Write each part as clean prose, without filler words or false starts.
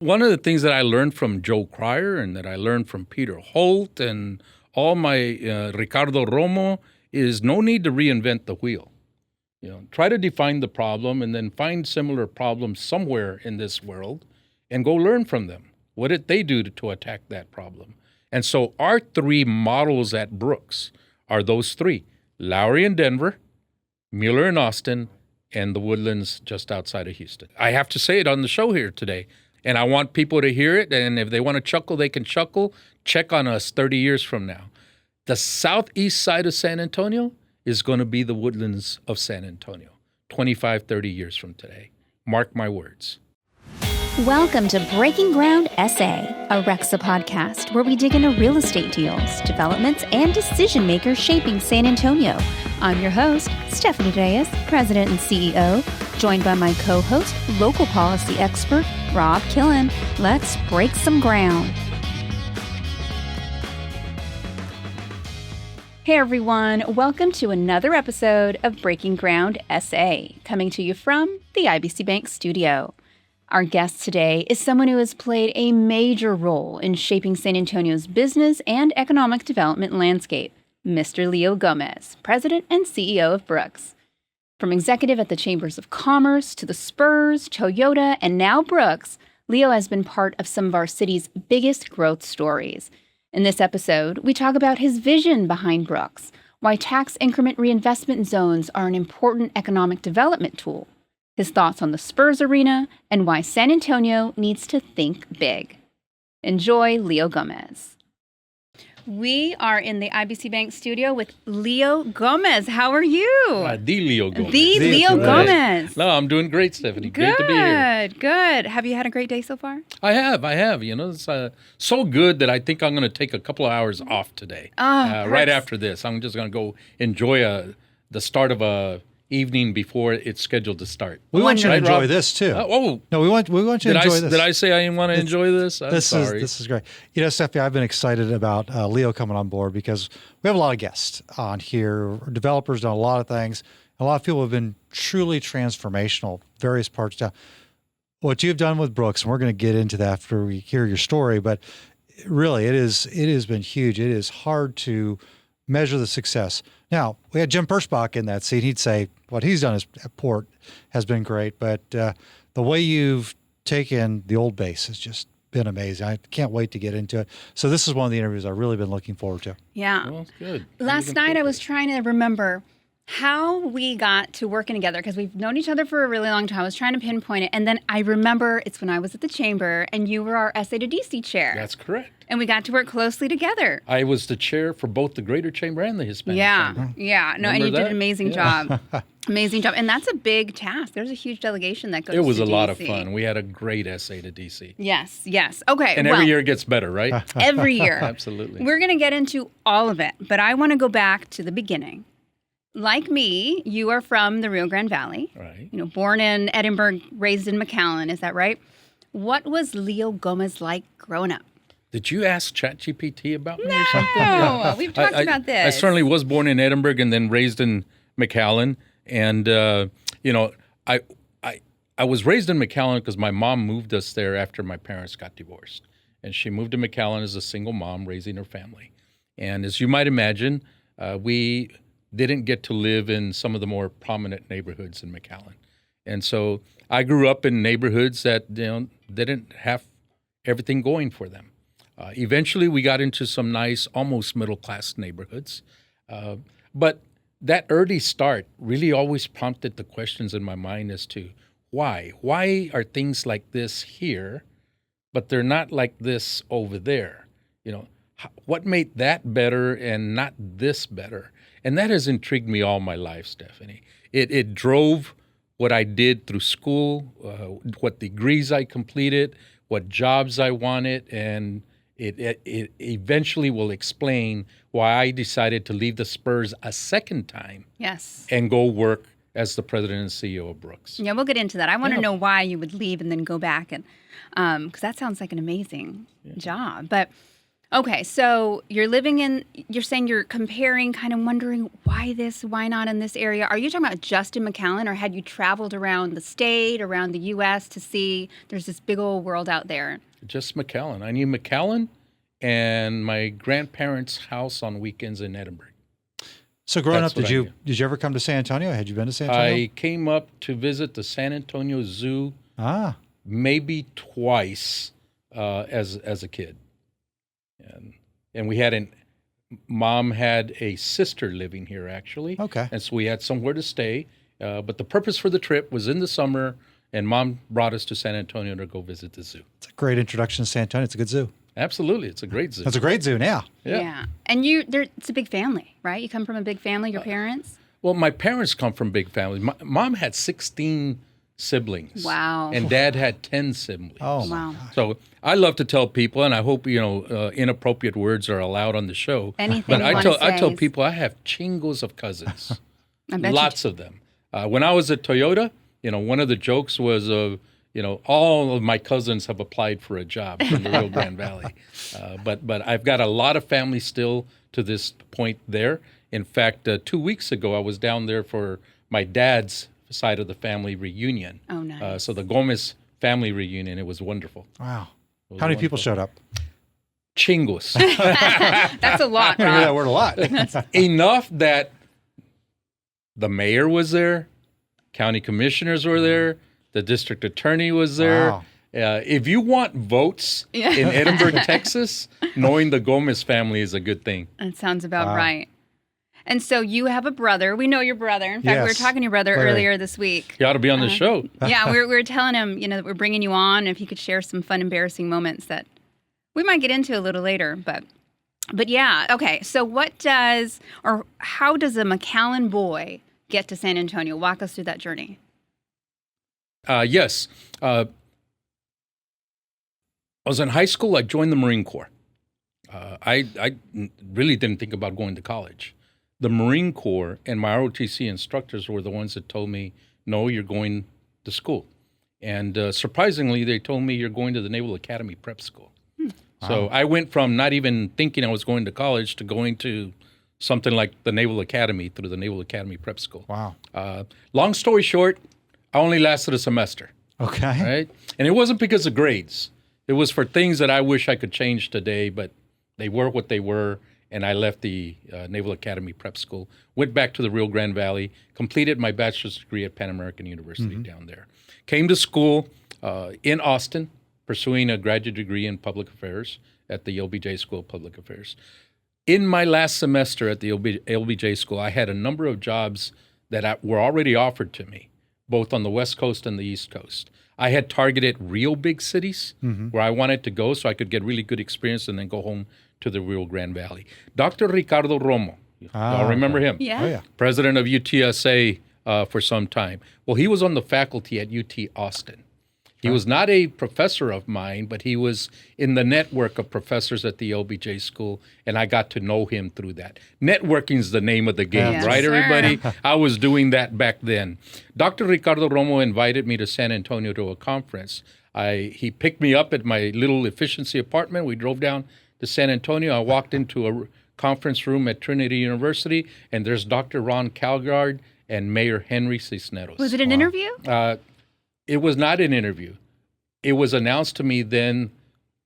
One of the things that I learned from Joe Cryer and that I learned from Peter Holt and all my Ricardo Romo is no need to reinvent the wheel. Try to define the problem and then find similar problems somewhere in this world and go learn from them. What did they do to attack that problem? And so our three models at Brooks are those three: Lowry in Denver, Mueller in Austin, and the Woodlands just outside of Houston. I have to say it on the show here today. And I want people to hear it, and if they want to chuckle, they can chuckle. Check on us 30 years from now. The southeast side of San Antonio is going to be the Woodlands of San Antonio 25, 30 years from today. Mark my words. Welcome to Breaking Ground SA, a RECSA podcast where we dig into real estate deals, developments, and decision makers shaping San Antonio. I'm your host, Stephanie Reyes, President and CEO, joined by my co-host, local policy expert, Rob Killen. Let's break some ground. Hey everyone, welcome to another episode of Breaking Ground SA, coming to you from the IBC Bank studio. Our guest today is someone who has played a major role in shaping San Antonio's business and economic development landscape, Mr. Leo Gomez, President and CEO of Brooks. From executive at the Chambers of Commerce to the Spurs, Toyota, and now Brooks, Leo has been part of some of our city's biggest growth stories. In this episode, we talk about his vision behind Brooks, why tax increment reinvestment zones are an important economic development tool, his thoughts on the Spurs arena, and why San Antonio needs to think big. Enjoy Leo Gomez. We are in the IBC Bank studio with Leo Gomez. How are you? The Leo Gomez. The Leo Gomez. No, I'm doing great, Stephanie. Great to be here. Good. Have you had a great day so far? I have. It's so good that I think I'm going to take a couple of hours off today. Right after this. I'm just going to go enjoy the start of a evening before it's scheduled to start. We want you to enjoy this too. No, we want you to enjoy this. Did I say I didn't want to enjoy this? I'm sorry. This is great. Stephanie, I've been excited about Leo coming on board because we have a lot of guests on here. Developers done a lot of things. A lot of people have been truly transformational, various parts down. What you've done with Brooks, and we're going to get into that after we hear your story, but really it has been huge. It is hard to measure the success. Now, we had Jim Perschbach in that seat. He'd say what he's done at Port has been great, but the way you've taken the old base has just been amazing. I can't wait to get into it. So this is one of the interviews I've really been looking forward to. Yeah. Well, good. Last night I was trying to remember how we got to working together because we've known each other for a really long time. I was trying to pinpoint it. And then I remember it's when I was at the chamber and you were our SA to DC chair. That's correct. And we got to work closely together. I was the chair for both the Greater Chamber and the Hispanic Chamber. Yeah. No, and you did an amazing job. Amazing job. And that's a big task. There's a huge delegation that goes to DC. It was a lot of fun. We had a great SA to DC. Yes. Okay. And every year it gets better, right? Every year. Absolutely. We're going to get into all of it, but I want to go back to the beginning. Like me, you are from the Rio Grande Valley. Right. Born in Edinburgh, raised in McAllen. Is that right? What was Leo Gomez like growing up? Did you ask ChatGPT about me or something? No, we've talked about this. I certainly was born in Edinburgh and then raised in McAllen. And, I was raised in McAllen because my mom moved us there after my parents got divorced. And she moved to McAllen as a single mom raising her family. And as you might imagine, we didn't get to live in some of the more prominent neighborhoods in McAllen. And so I grew up in neighborhoods that didn't have everything going for them. Eventually, we got into some nice, almost middle-class neighborhoods. But that early start really always prompted the questions in my mind as to why. Why are things like this here, but they're not like this over there? What made that better and not this better? And that has intrigued me all my life, Stephanie. It drove what I did through school, what degrees I completed, what jobs I wanted, and it eventually will explain why I decided to leave the Spurs a second time. Yes. And go work as the president and CEO of Brooks. Yeah, we'll get into that. I want to know why you would leave and then go back, and because that sounds like an amazing job. But Okay, so you're saying you're comparing, kind of wondering why this, why not in this area. Are you talking about just in McAllen, or had you traveled around the state, around the U.S. to see there's this big old world out there? Just McAllen. I knew McAllen and my grandparents' house on weekends in Edinburgh. So growing That's up, what I knew. did you ever come to San Antonio? Had you been to San Antonio? I came up to visit the San Antonio Zoo maybe twice as a kid. And we had Mom had a sister living here, actually. Okay. And so we had somewhere to stay. But the purpose for the trip was in the summer, and Mom brought us to San Antonio to go visit the zoo. It's a great introduction to San Antonio. It's a good zoo. Absolutely. It's a great zoo. It's a great zoo now. Yeah. And it's a big family, right? You come from a big family, your parents? Well, my parents come from big families. Mom had 16 siblings. Wow. And Dad had 10 siblings. Oh, Wow. So I love to tell people, and I hope inappropriate words are allowed on the show. Anything but you I wanna tell say. people I have chingos of cousins, I bet lots of them. When I was at Toyota, one of the jokes was, all of my cousins have applied for a job from the Rio Grande Valley. But I've got a lot of family still to this point there. In fact, 2 weeks ago, I was down there for my dad's side of the family reunion. Oh, nice. So the Gomez family reunion, it was wonderful. Wow. How many people showed up? Chingos. That's a lot, I hear that Rob. word a lot. Enough that the mayor was there, county commissioners were there, the district attorney was there. Wow. If you want votes in Edinburgh, Texas, knowing the Gomez family is a good thing. That sounds about Wow. right. And so you have a brother. We know your brother. In fact, we were Yes. talking to your brother Larry. earlier this week. You ought to be on the show. Yeah, we were telling him, that we're bringing you on, if he could share some fun, embarrassing moments that we might get into a little later. But yeah, okay. So how does a McAllen boy get to San Antonio? Walk us through that journey. Yes. I was in high school. I joined the Marine Corps. I really didn't think about going to college. The Marine Corps and my ROTC instructors were the ones that told me, no, you're going to school. And surprisingly, they told me you're going to the Naval Academy Prep School. So I went from not even thinking I was going to college to going to something like the Naval Academy through the Naval Academy Prep School. Wow. Long story short, I only lasted a semester, Okay. right? And it wasn't because of grades. It was for things that I wish I could change today, but they were what they were. And I left the Naval Academy Prep School, went back to the Rio Grande Valley, completed my bachelor's degree at Pan American University down there. Came to school in Austin, pursuing a graduate degree in public affairs at the LBJ School of Public Affairs. In my last semester at the LBJ School, I had a number of jobs that were already offered to me, both on the West Coast and the East Coast. I had targeted real big cities where I wanted to go so I could get really good experience and then go home to the Rio Grande Valley. Dr. Ricardo Romo, y'all remember him? Yeah. Oh, yeah. President of UTSA for some time. Well, he was on the faculty at UT Austin. He was not a professor of mine, but he was in the network of professors at the LBJ school, and I got to know him through that. Networking is the name of the game, Yes, right, sir. everybody? I was doing that back then. Dr. Ricardo Romo invited me to San Antonio to a conference. He picked me up at my little efficiency apartment. We drove down to San Antonio. I walked into a conference room at Trinity University, and there's Dr. Ron Calgard and Mayor Henry Cisneros. Was it an interview? It was not an interview. It was announced to me then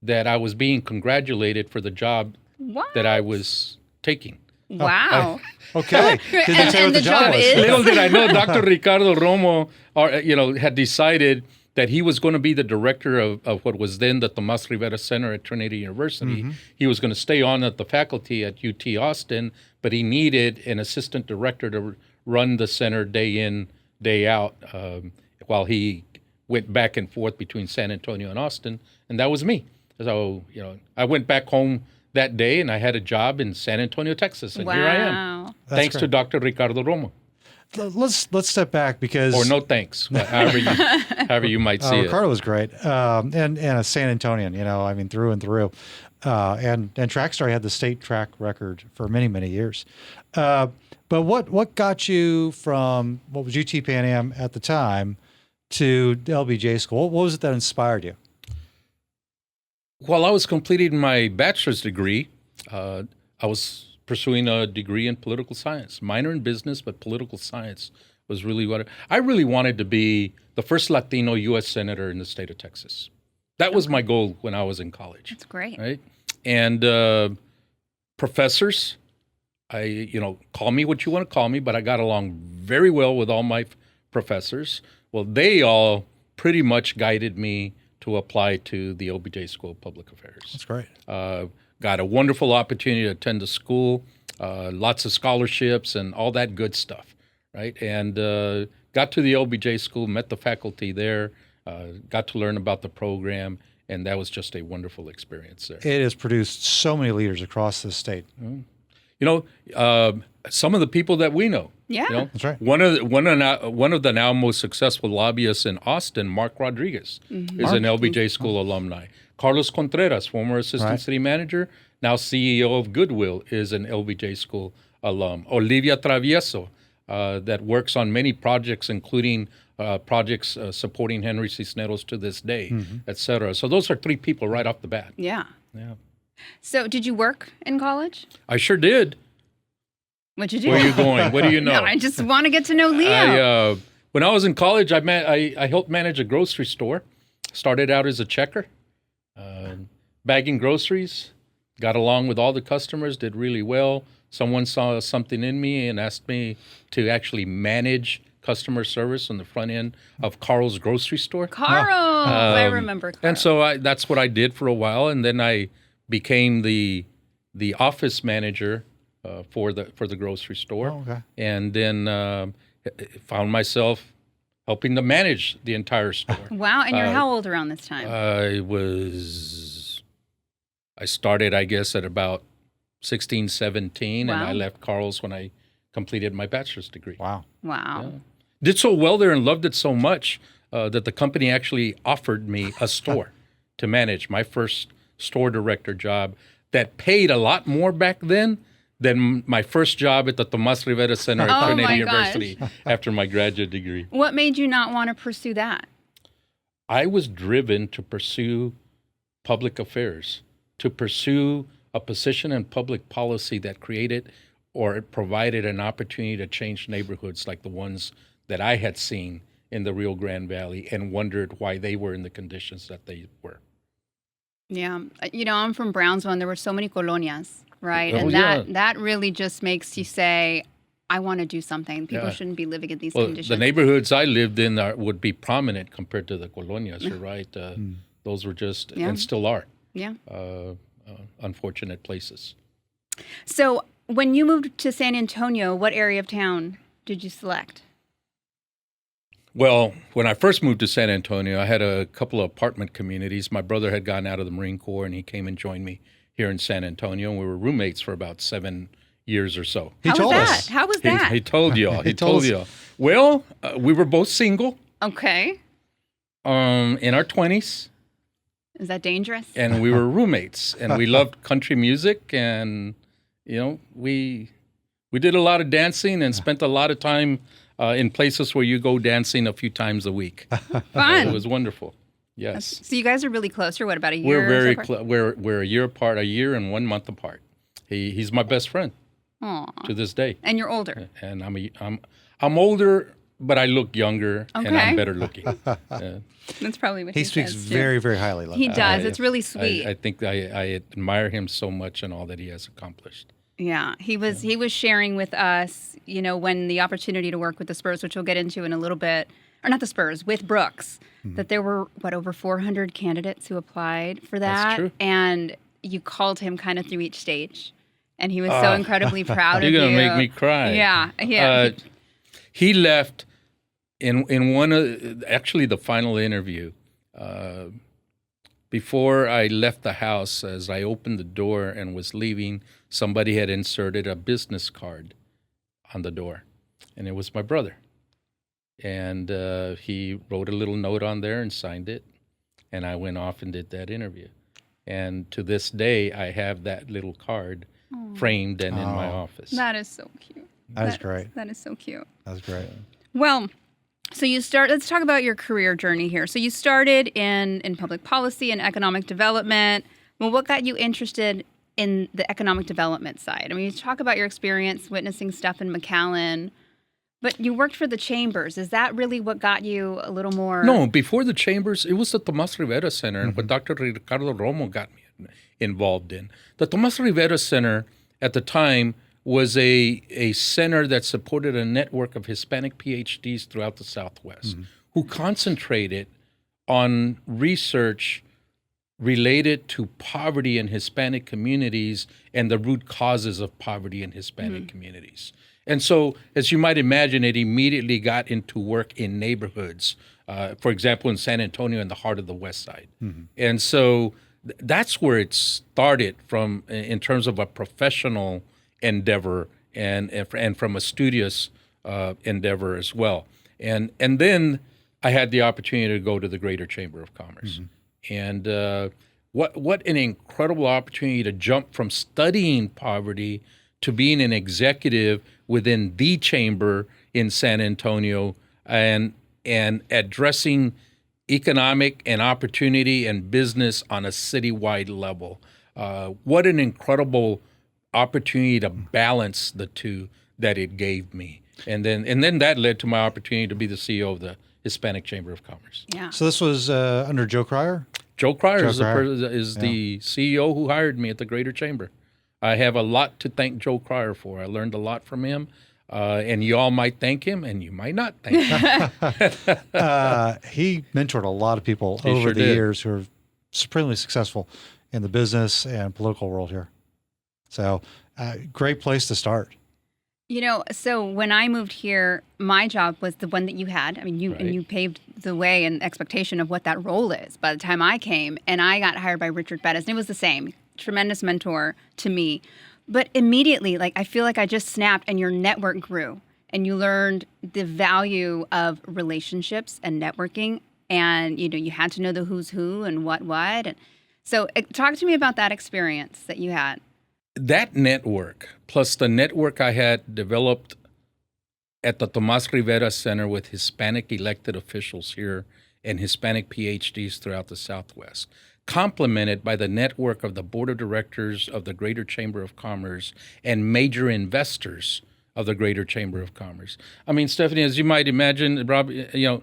that I was being congratulated for the job What? that I was taking. Wow. Okay. Did they And- tell you and what the job is? Little did I know, Dr. Ricardo Romo, had decided that he was going to be the director of what was then the Tomas Rivera Center at Trinity University. He was going to stay on at the faculty at UT Austin, but he needed an assistant director to run the center day in, day out, while he went back and forth between San Antonio and Austin, and that was me. So, I went back home that day, and I had a job in San Antonio, Texas, and here I am. Wow. Thanks to Dr. Ricardo Romo. Let's step back because Or no thanks, however you might see it. Ricardo was great, and a San Antonian, through and through, and Trackstar had the state track record for many years. But what got you from what was UT Pan Am at the time to LBJ school? What was it that inspired you? While I was completing my bachelor's degree, I was pursuing a degree in political science, minor in business, but political science was really what I really wanted to be the first Latino U.S. Senator in the state of Texas. That was my goal when I was in college. That's great. Right? And professors, call me what you want to call me, but I got along very well with all my professors. Well, they all pretty much guided me to apply to the OBJ School of Public Affairs. That's great. Got a wonderful opportunity to attend the school, lots of scholarships and all that good stuff, right? And got to the OBJ school, met the faculty there, got to learn about the program, and that was just a wonderful experience there. It has produced so many leaders across the state. Some of the people that we know. Yeah. That's right. One of the now most successful lobbyists in Austin, Mark Rodriguez, is an LBJ school alumni. Carlos Contreras, former assistant city manager, now CEO of Goodwill, is an LBJ school alum. Olivia Travieso, that works on many projects, including projects supporting Henry Cisneros to this day, et cetera. So those are three people right off the bat. Yeah. Yeah. So did you work in college? I sure did. What'd you do? Where are you going? What do you know? No, I just want to get to know Leo. When I was in college, I helped manage a grocery store. Started out as a checker, bagging groceries. Got along with all the customers, did really well. Someone saw something in me and asked me to actually manage customer service on the front end of Carl's grocery store. Carl! I remember Carl. And so that's what I did for a while, and then I became the office manager for the grocery store. Oh, okay. And then found myself helping to manage the entire store. Wow, and you're how old around this time? I started, I guess, at about 16, 17, and Wow. I left Carl's when I completed my bachelor's degree. Wow. Wow. Did so well there and loved it so much that the company actually offered me a store to manage, my first store director job that paid a lot more back then than my first job at the Tomas Rivera Center at Oh, Trinity my University after my graduate degree. What made you not want to pursue that? I was driven to pursue public affairs, to pursue a position in public policy that created or provided an opportunity to change neighborhoods like the ones that I had seen in the Rio Grande Valley and wondered why they were in the conditions that they were. Yeah. I'm from Brownsville, and there were so many colonias, right? Oh, And yeah. that really just makes you say, I want to do something. People shouldn't be living in these Well, conditions. the neighborhoods I lived in would be prominent compared to the colonias, you're right? Those were just, and still are, Yeah. unfortunate places. So when you moved to San Antonio, what area of town did you select? Well, when I first moved to San Antonio, I had a couple of apartment communities. My brother had gotten out of the Marine Corps, and he came and joined me here in San Antonio. And we were roommates for about 7 years or so. He How told was us. that? How was that? He told y'all. He told told us. y'all. Well, we were both single, Okay. in our 20s, Is that dangerous? and we were roommates. And we loved country music, and we did a lot of dancing and spent a lot of time in places where you go dancing a few times a week. Fun. It was wonderful. Yes. So you guys are really close, or what, about a year? We're very apart? close. We're a year apart, a year and 1 month apart. He's my best friend Aw. to this day, And you're older. and I'm older, but I look younger, and Okay. I'm better looking. That's probably what He speaks says, too. very, very highly of He that. does. It's really sweet. I think I admire him so much and all that he has accomplished. Yeah, he was sharing with us, when the opportunity to work with the Spurs, which we'll get into in a little bit, or not the Spurs, with Brooks, that there were, over 400 candidates who applied for that. That's true. And you called him kind of through each stage. And he was so incredibly proud of you. You're gonna make me cry. Yeah. He left in one of actually the final interview. Before I left the house, as I opened the door and was leaving, somebody had inserted a business card on the door, and it was my brother. And he wrote a little note on there and signed it, and I went off and did that interview. And to this day, I have that little card framed and in my office. That is so cute. That is great. That is so cute. That's great. Well, So let's talk about your career journey here. So you started in public policy and economic development. Well, what got you interested in the economic development side? I mean, you talk about your experience witnessing stuff in McAllen, but you worked for the chambers. Is that really what got you a little more? No, before the chambers, it was the Tomas Rivera Center, and what Dr. Ricardo Romo got me involved in. The Tomas Rivera Center at the time was a center that supported a network of Hispanic PhDs throughout the Southwest who concentrated on research related to poverty in Hispanic communities and the root causes of poverty in Hispanic communities. And so, as you might imagine, it immediately got into work in neighborhoods, for example, in San Antonio in the heart of the West Side. And so that's where it started from in terms of a professional endeavor and from a studious endeavor as well. And then I had the opportunity to go to the Greater Chamber of Commerce. And what an incredible opportunity to jump from studying poverty to being an executive within the chamber in San Antonio and addressing economic and opportunity and business on a citywide level. What an incredible opportunity to balance the two that it gave me. And then that led to my opportunity to be the CEO of the Hispanic Chamber of Commerce. Yeah. So this was under Joe Cryer? Joe Cryer is the CEO who hired me at the Greater Chamber. I have a lot to thank Joe Cryer for. I learned a lot from him, and you all might thank him, and you might not thank him. He mentored a lot of people over the years who are supremely successful in the business and political world here. So great place to start. You know, so when I moved here, my job was the one that you had. I mean, you paved the way and expectation of what that role is by the time I came, and I got hired by Richard Bettis, and it was the same. Tremendous mentor to me. But immediately, like, I feel like I just snapped and your network grew and you learned the value of relationships and networking. And, you know, you had to know the who's who and what. And so talk to me about that experience that you had. That network, plus the network I had developed at the Tomas Rivera Center with Hispanic elected officials here and Hispanic PhDs throughout the Southwest, complemented by the network of the board of directors of the Greater Chamber of Commerce and major investors of the Greater Chamber of Commerce. I mean, Stephanie, as you might imagine, Rob, you know,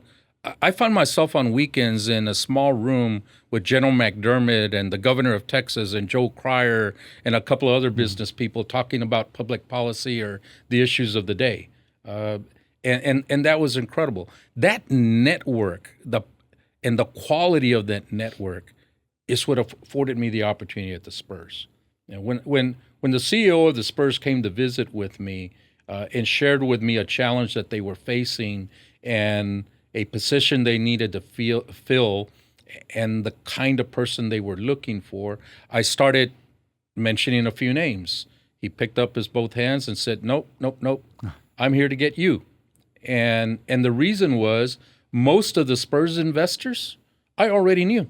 I find myself on weekends in a small room with General McDermott and the governor of Texas and Joe Cryer and a couple of other business people talking about public policy or the issues of the day. And that was incredible. That network, the quality of that network is what afforded me the opportunity at the Spurs. You know, when the CEO of the Spurs came to visit with me and shared with me a challenge that they were facing and a position they needed to fill and the kind of person they were looking for, I started mentioning a few names. He picked up his both hands and said, nope, I'm here to get you. And the reason was most of the Spurs investors I already knew.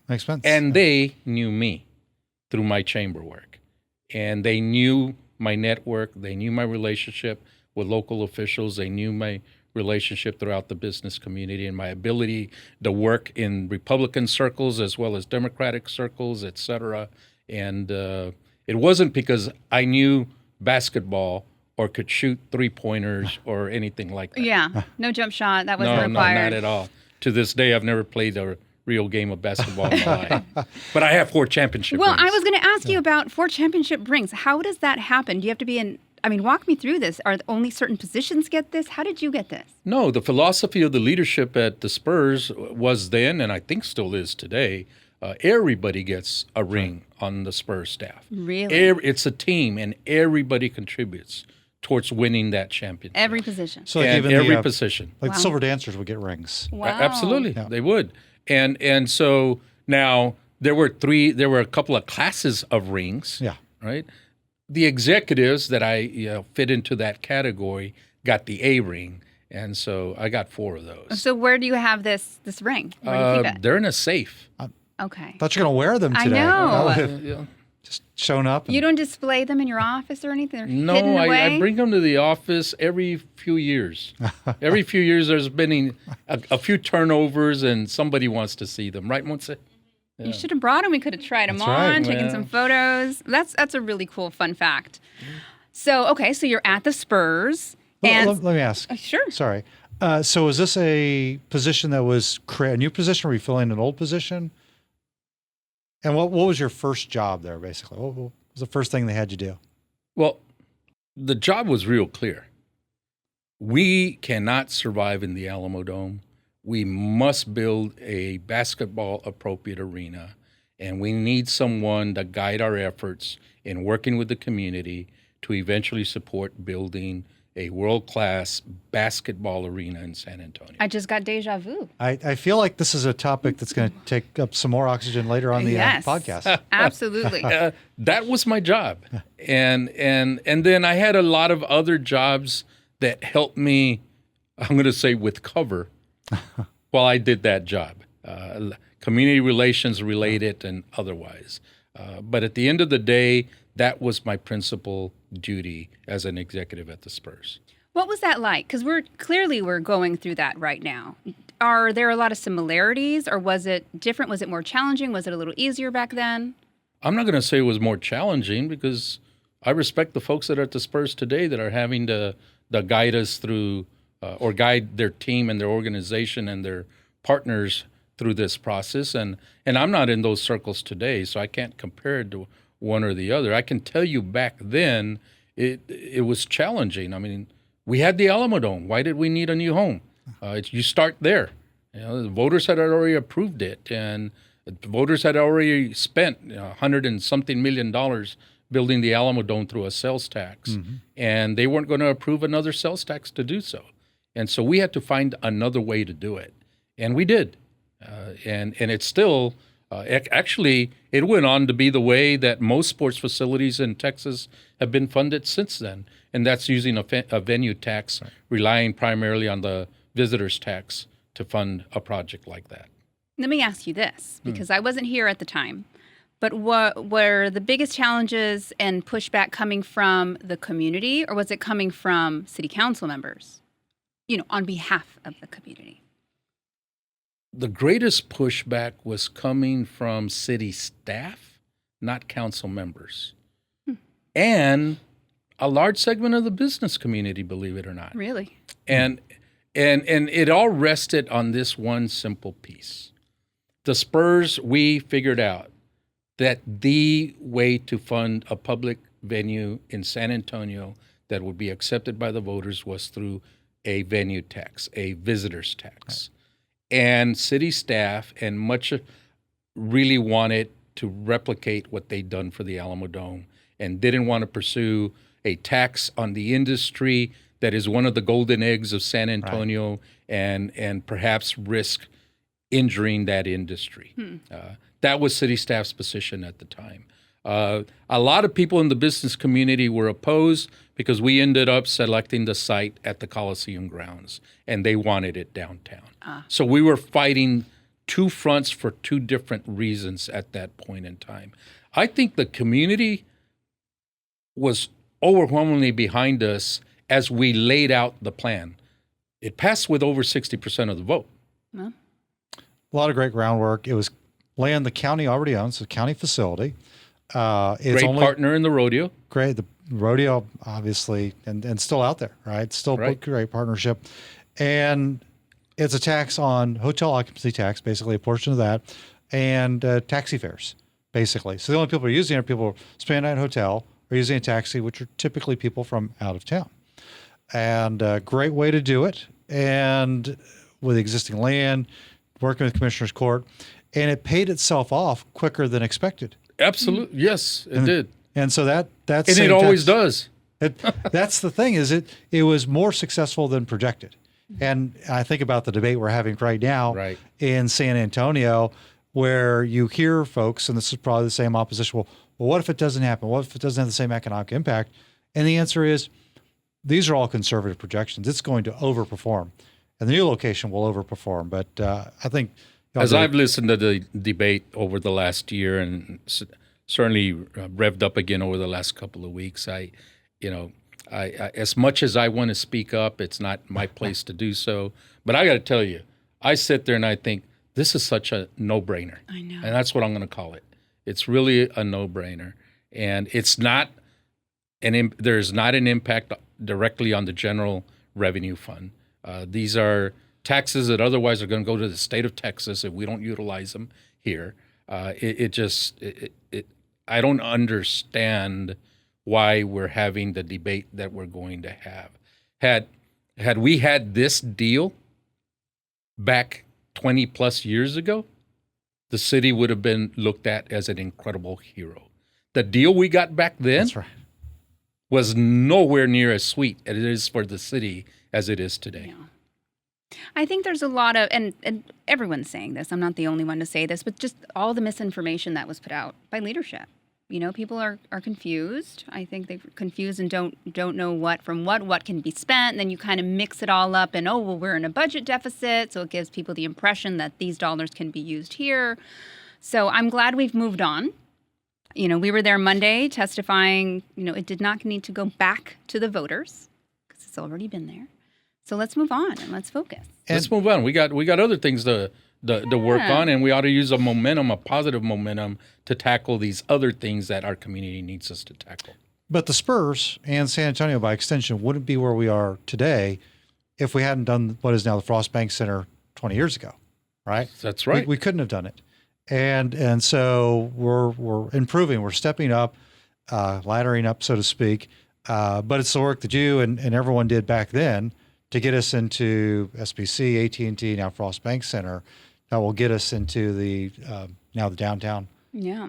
Makes sense. And they knew me through my chamber work. And they knew my network. They knew my relationship with local officials. They knew my relationship throughout the business community and my ability to work in Republican circles as well as Democratic circles, et cetera. And it wasn't because I knew basketball or could shoot three-pointers or anything like that. Yeah, no jump shot. That wasn't required. No, not at all. To this day, I've never played a real game of basketball in my life. But I have 4 championship rings. Well, I was going to ask you about 4 championship rings. How does that happen? Do you have to be in, I mean, walk me through this. Are only certain positions get this? How did you get this? No, the philosophy of the leadership at the Spurs was then, and I think still is today, everybody gets a ring on the Spurs staff. Really? It's a team, and everybody contributes towards winning that championship. Every position. So like and even every the, position. like the silver dancers would get rings. Wow. Absolutely, Yeah. they would. And so now there were a couple of classes of rings. Yeah. Right. The executives that I fit into that category got the A ring, and so I got 4 of those. So where do you have this ring? Where do you keep it? They're in a safe. Okay. Thought you were going to wear them I today. know. That would- just showing up. You don't display them in your office or anything? They're No, hidden away? I bring them to the office every few years. Every few years, there's been a few turnovers, and somebody wants to see them, right, Montse? You should have brought them. We could have tried them That's on, right. taken Yeah. some photos. That's a really cool fun fact. So, okay, so you're at the Spurs. And Let me ask. Sure. Sorry. So is this a position that was a new position, or were you filling an old position? And what was your first job there, basically? What was the first thing they had you do? Well, the job was real clear. We cannot survive in the Alamo Dome. We must build a basketball-appropriate arena, and we need someone to guide our efforts in working with the community to eventually support building a world-class basketball arena in San Antonio. I just got deja vu. I feel like this is a topic that's going to take up some more oxygen later on the Yes. podcast. Absolutely. That was my job, and then I had a lot of other jobs that helped me. I'm going to say with cover while I did that job, community relations related and otherwise. But at the end of the day, that was my principal duty as an executive at the Spurs. What was that like? Because we're going through that right now. Are there a lot of similarities, or was it different? Was it more challenging? Was it a little easier back then? I'm not going to say it was more challenging, because I respect the folks that are at the Spurs today that are having to guide us through or guide their team and their organization and their partners through this process. And I'm not in those circles today, so I can't compare it to one or the other. I can tell you back then it was challenging. I mean, we had the Alamo Dome. Why did we need a new home? You start there. You know, the voters had already approved it, and the voters had already spent $100 and something million building the Alamo Dome through a sales tax, and they weren't going to approve another sales tax to do so. And so we had to find another way to do it, and we did. And it's still actually it went on to be the way that most sports facilities in Texas have been funded since then, and that's using a venue tax, relying primarily on the visitors tax to fund a project like that. Let me ask you this, because I wasn't here at the time, but what were the biggest challenges and pushback coming from the community, or was it coming from city council members, on behalf of the community? The greatest pushback was coming from city staff, not council members, and a large segment of the business community, believe it or not. Really? And it all rested on this one simple piece. The Spurs, we figured out that the way to fund a public venue in San Antonio that would be accepted by the voters was through a venue tax, a visitor's tax. And city staff and much really wanted to replicate what they'd done for the Alamo Dome and didn't want to pursue a tax on the industry that is one of the golden eggs of San Antonio, and perhaps risk injuring that industry. That was city staff's position at the time. A lot of people in the business community were opposed because we ended up selecting the site at the Coliseum grounds, and they wanted it downtown. So we were fighting two fronts for two different reasons at that point in time. I think the community was overwhelmingly behind us as we laid out the plan. It passed with over 60% of the vote. Well, A lot of great groundwork. It was land the county already owns, a county facility. It's Great partner in the rodeo. Great. The rodeo, obviously, and still out there, right? Still a great partnership. And it's a tax on hotel occupancy tax, basically a portion of that, and taxi fares, basically. So the only people who are using it are people spending the night in a hotel or using a taxi, which are typically people from out of town. And a great way to do it. And with existing land, working with Commissioner's Court, and it paid itself off quicker than expected. Absolutely. Yes, it did. And so that's And it always does. That's the thing, is it was more successful than projected. And I think about the debate we're having right now in San Antonio, where you hear folks, and this is probably the same opposition, well, what if it doesn't happen? What if it doesn't have the same economic impact? And the answer is, these are all conservative projections. It's going to overperform. And the new location will overperform. But I think... As I've listened to the debate over the last year and certainly revved up again over the last couple of weeks. I as much as I want to speak up, it's not my place to do so. But I got to tell you, I sit there and I think this is such a no-brainer. I know. And that's what I'm going to call it. It's really a no-brainer. And it's not there's not an impact directly on the general revenue fund. These are taxes that otherwise are going to go to the state of Texas if we don't utilize them here. I don't understand why we're having the debate that we're going to have. Had we had this deal back 20 plus years ago, the city would have been looked at as an incredible hero. The deal we got back then That's right. was nowhere near as sweet as it is for the city as it is today. Yeah. I think there's a lot of, and everyone's saying this, I'm not the only one to say this, but just all the misinformation that was put out by leadership. You know, people are confused. I think they're confused and don't know what can be spent. And then you kind of mix it all up and, we're in a budget deficit. So it gives people the impression that these dollars can be used here. So I'm glad we've moved on. You know, we were there Monday testifying, it did not need to go back to the voters because it's already been there. So let's move on and let's focus. Let's move on. We got other things to work on, and we ought to use a positive momentum to tackle these other things that our community needs us to tackle. But the Spurs and San Antonio, by extension, wouldn't be where we are today if we hadn't done what is now the Frost Bank Center 20 years ago, right? That's right. We couldn't have done it. And so we're improving, we're stepping up, laddering up, so to speak. But it's the work that you and everyone did back then to get us into SBC, AT&T, now Frost Bank Center, that will get us into the now the downtown. Yeah.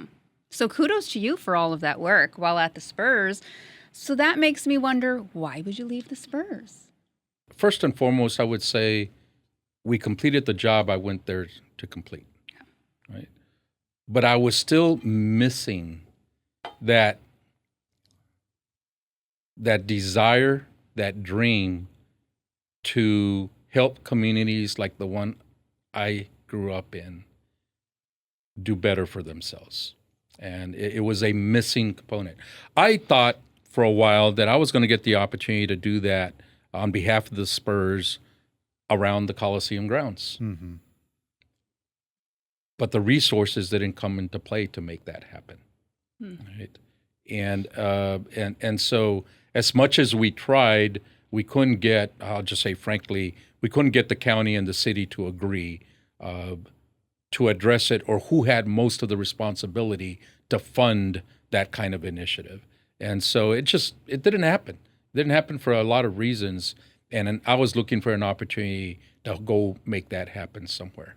So kudos to you for all of that work while at the Spurs. So that makes me wonder, why would you leave the Spurs? First and foremost, I would say we completed the job I went there to complete. Right. But I was still missing that desire, that dream to help communities like the one I grew up in do better for themselves. And it was a missing component. I thought for a while that I was going to get the opportunity to do that on behalf of the Spurs around the Coliseum grounds. Mm-hmm. But the resources didn't come into play to make that happen. Right? And so as much as we tried, we couldn't get, I'll just say frankly, we couldn't get the county and the city to agree to address it, or who had most of the responsibility to fund that kind of initiative. And so it didn't happen. It didn't happen for a lot of reasons. And I was looking for an opportunity to go make that happen somewhere.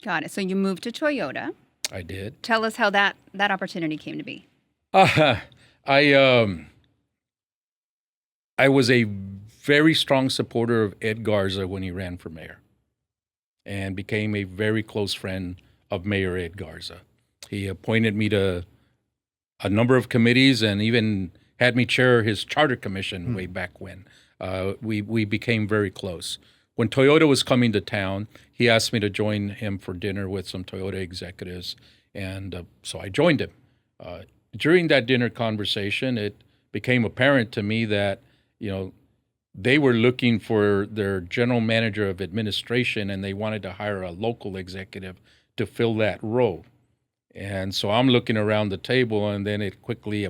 Got it. So you moved to Toyota. I did. Tell us how that opportunity came to be. I was a very strong supporter of Ed Garza when he ran for mayor, and became a very close friend of Mayor Ed Garza. He appointed me to a number of committees and even had me chair his charter commission way back when. We became very close. When Toyota was coming to town, he asked me to join him for dinner with some Toyota executives, and so I joined him. During that dinner conversation, it became apparent to me that, they were looking for their general manager of administration, and they wanted to hire a local executive to fill that role. And so I'm looking around the table, and then it quickly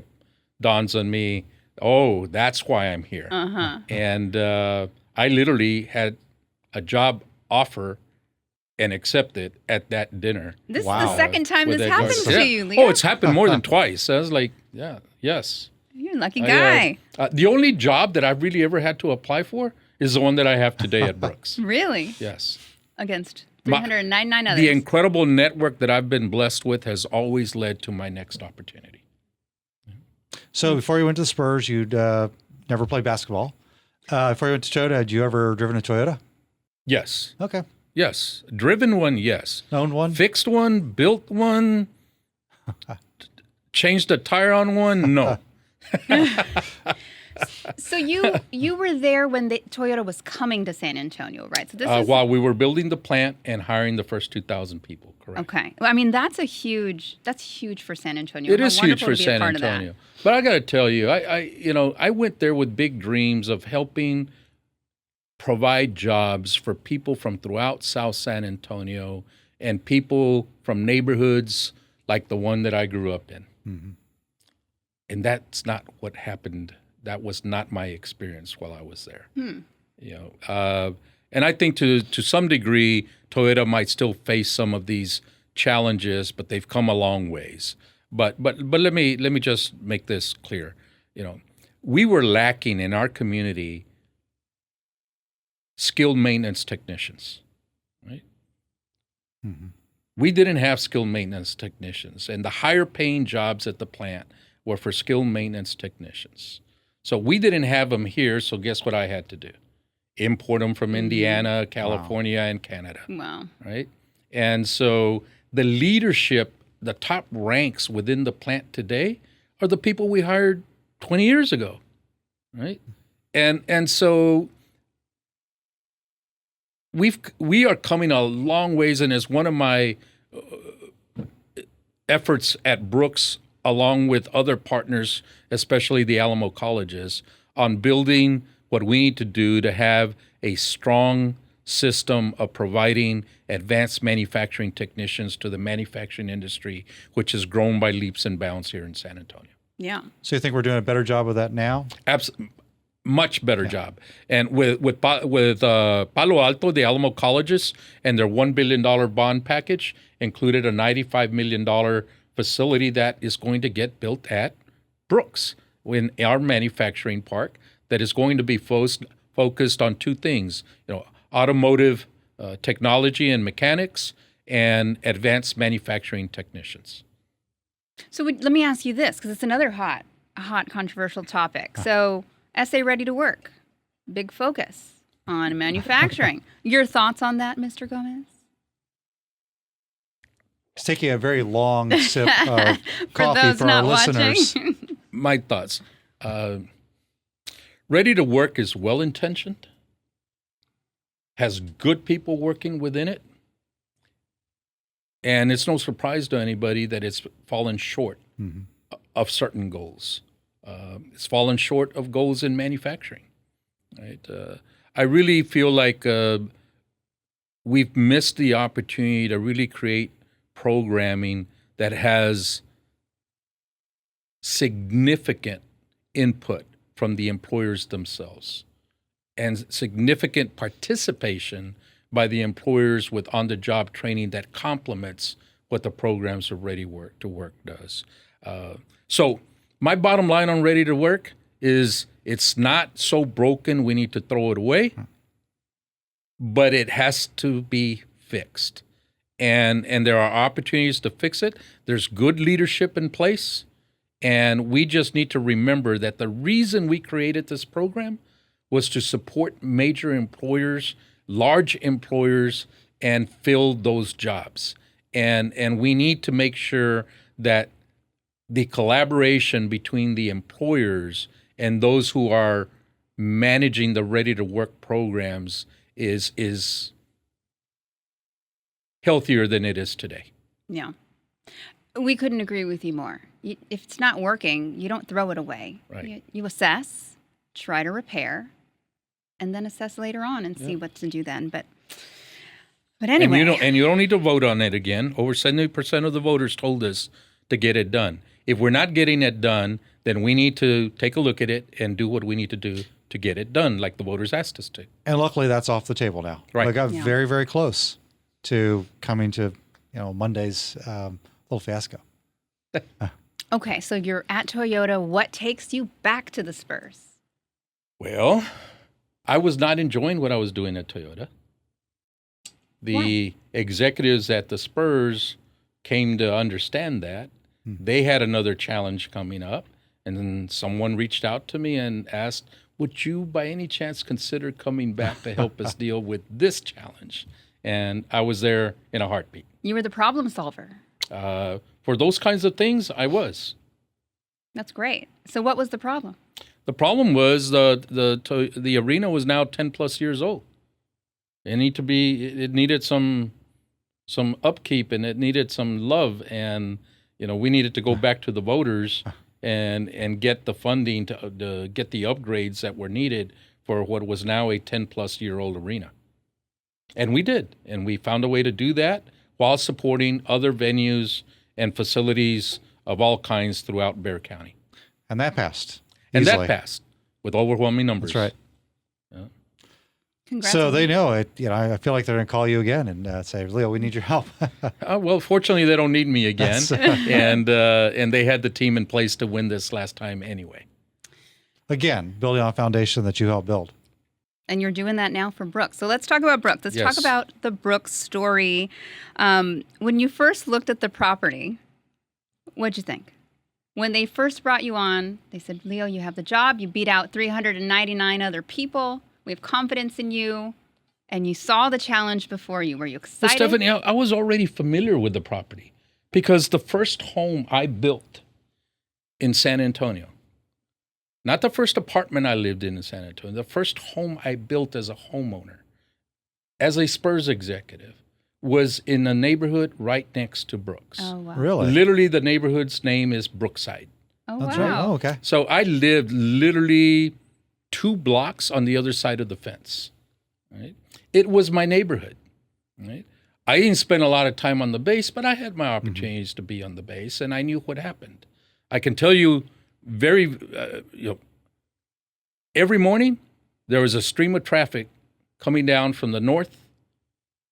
dawns on me, oh, that's why I'm here. Uh-huh. And I literally had a job offer and accepted at that dinner. This is Wow. the second time With this Ed happened Garza. to Yeah. you, Leo. Oh, it's happened more than twice. I was like, yes. You're a lucky guy. The only job that I've really ever had to apply for is the one that I have today at Brooks. Really? Yes. Against 399 others. The incredible network that I've been blessed with has always led to my next opportunity. So before you went to the Spurs, you'd never played basketball. Before you went to Toyota, had you ever driven a Toyota? Yes. Okay. Yes. Driven one, yes. Owned one? Fixed one, built one, changed a tire on one, no. So you were there when Toyota was coming to San Antonio, right? So this is While we were building the plant and hiring the first 2,000 people, correct? okay. Well, I mean, that's huge for San Antonio. It How is huge wonderful for to be a San part of that. Antonio. But I got to tell you, I went there with big dreams of provide jobs for people from throughout South San Antonio and people from neighborhoods like the one that I grew up in. Mm-hmm. And that's not what happened. That was not my experience while I was there. And I think to some degree, Toyota might still face some of these challenges, but they've come a long ways. But let me just make this clear. We were lacking in our community skilled maintenance technicians, right? Mm-hmm. We didn't have skilled maintenance technicians, and the higher paying jobs at the plant were for skilled maintenance technicians. So we didn't have them here, so guess what I had to do? Import them from Indiana, California, and Canada. Wow. Right? And so the leadership, the top ranks within the plant today are the people we hired 20 years ago, right? And so we are coming a long ways, and as one of my efforts at Brooks, along with other partners, especially the Alamo colleges, on building what we need to do to have a strong system of providing advanced manufacturing technicians to the manufacturing industry, which has grown by leaps and bounds here in San Antonio. Yeah. So you think we're doing a better job of that now? Much better job. And with Palo Alto, the Alamo colleges, and their $1 billion bond package included a $95 million facility that is going to get built at Brooks in our manufacturing park that is going to be focused on two things, automotive technology and mechanics and advanced manufacturing technicians. So let me ask you this, because it's another hot controversial topic. So SA Ready to Work, big focus on manufacturing. Your thoughts on that, Mr. Gomez? It's taking a very long sip of coffee those for our not listeners. watching. My thoughts. Ready to Work is well-intentioned, has good people working within it, and it's no surprise to anybody that it's fallen short of certain goals. It's fallen short of goals in manufacturing. Right? I really feel like we've missed the opportunity to really create programming that has significant input from the employers themselves and significant participation by the employers with on-the-job training that complements what the programs of Ready to Work does. So my bottom line on Ready to Work is it's not so broken we need to throw it away, but it has to be fixed. And there are opportunities to fix it. There's good leadership in place. And we just need to remember that the reason we created this program was to support major employers, large employers, and fill those jobs. And we need to make sure that the collaboration between the employers and those who are managing the Ready to Work programs is healthier than it is today. Yeah. We couldn't agree with you more. If it's not working, you don't throw it away. Right. You assess, try to repair, and then assess later on and see what to do then. But anyway. And you don't need to vote on it again. Over 70% of the voters told us to get it done. If we're not getting it done, then we need to take a look at it and do what we need to do to get it done, like the voters asked us to. And luckily, that's off the table now. Right. We got very, very close to coming to Monday's little fiasco. Okay, so you're at Toyota. What takes you back to the Spurs? Well, I was not enjoying what I was doing at Toyota. The executives at the Spurs came to understand that. They had another challenge coming up, and then someone reached out to me and asked, would you by any chance consider coming back to help us deal with this challenge? And I was there in a heartbeat. You were the problem solver. For those kinds of things, I was. That's great. So what was the problem? The problem was the arena was now 10 plus years old. It needed some upkeep, and it needed some love, and we needed to go back to the voters and get the funding to get the upgrades that were needed for what was now a 10 plus year old arena. And we did, and we found a way to do that while supporting other venues and facilities of all kinds throughout Bexar County. And that passed. And easily. that passed with overwhelming numbers. That's right. Yeah. Congrats. So they know it. I feel like they're going to call you again and say, Leo, we need your help. Well, fortunately, they don't need me again, and they had the team in place to win this last time anyway. Again, building on a foundation that you helped build. And you're doing that now for Brooks. So let's talk about Brooks. Let's talk about the Brooks story. When you first looked at the property, what'd you think? When they first brought you on, they said, Leo, you have the job. You beat out 399 other people. We have confidence in you. And you saw the challenge before you. Were you excited? Well, Stephanie, I was already familiar with the property because the first home I built in San Antonio, not the first apartment I lived in San Antonio, the first home I built as a homeowner, as a Spurs executive, was in a neighborhood right next to Brooks. Oh, wow. Really? Literally, the neighborhood's name is Brookside. Oh, That's wow. right. Oh, okay. So I lived literally 2 blocks on the other side of the fence. Right? It was my neighborhood. Right? I didn't spend a lot of time on the base, but I had my opportunities to be on the base, and I knew what happened. I can tell you every morning there was a stream of traffic coming down from the north,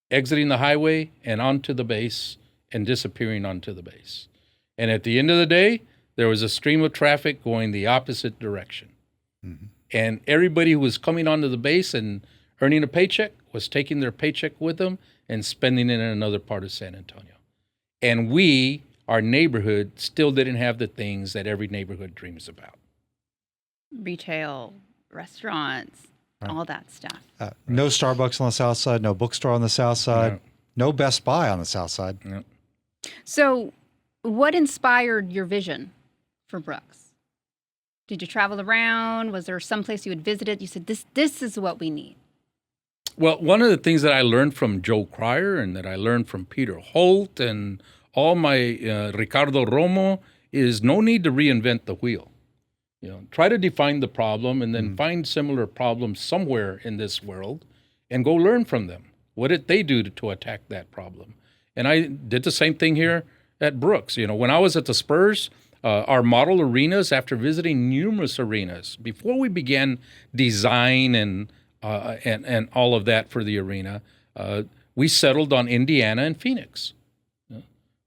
exiting the highway and onto the base and disappearing onto the base. And at the end of the day, there was a stream of traffic going the opposite direction. Mm-hmm. And everybody who was coming onto the base and earning a paycheck was taking their paycheck with them and spending it in another part of San Antonio. And our neighborhood, still didn't have the things that every neighborhood dreams about. Retail, restaurants, all that stuff. No Starbucks on the south side, no bookstore on the south side, no Best Buy on the south side. No. So what inspired your vision for Brooks? Did you travel around? Was there some place you had visited? You said, this is what we need. Well, one of the things that I learned from Joe Cryer and that I learned from Peter Holt and all my Ricardo Romo is no need to reinvent the wheel. Try to define the problem and then find similar problems somewhere in this world and go learn from them. What did they do to attack that problem? And I did the same thing here at Brooks. When I was at the Spurs, our model arenas, after visiting numerous arenas, before we began design and all of that for the arena, we settled on Indiana and Phoenix.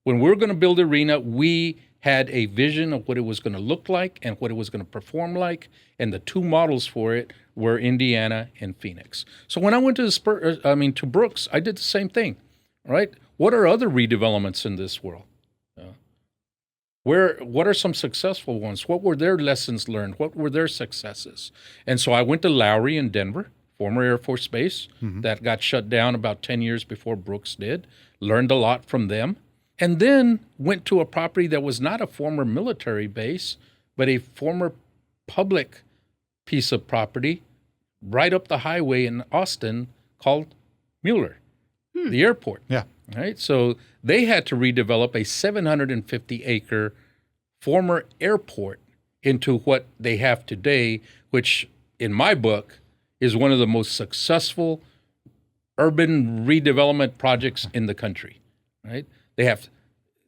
When we were going to build the arena, we had a vision of what it was going to look like and what it was going to perform like, and the 2 models for it were Indiana and Phoenix. So when I went to to Brooks, I did the same thing. Right? What are other redevelopments in this world? What are some successful ones? What were their lessons learned? What were their successes? And so I went to Lowry in Denver, former Air Force Base, that got shut down about 10 years before Brooks did. Learned a lot from them. And then went to a property that was not a former military base, but a former public piece of property right up the highway in Austin called Mueller, the airport. Yeah. Right. So they had to redevelop a 750-acre former airport into what they have today, which in my book is one of the most successful urban redevelopment projects in the country. Right.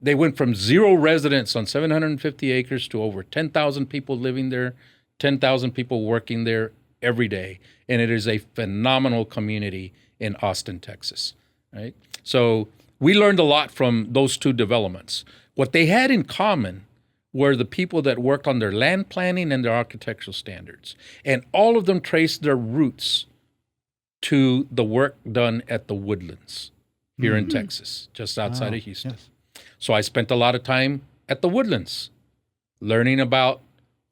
They went from 0 residents on 750 acres to over 10,000 people living there, 10,000 people working there every day. And it is a phenomenal community in Austin, Texas. Right? So we learned a lot from those 2 developments. What they had in common were the people that worked on their land planning and their architectural standards. And all of them traced their roots to the work done at the Woodlands here in Texas, just outside of Houston. Yes. So I spent a lot of time at the Woodlands learning about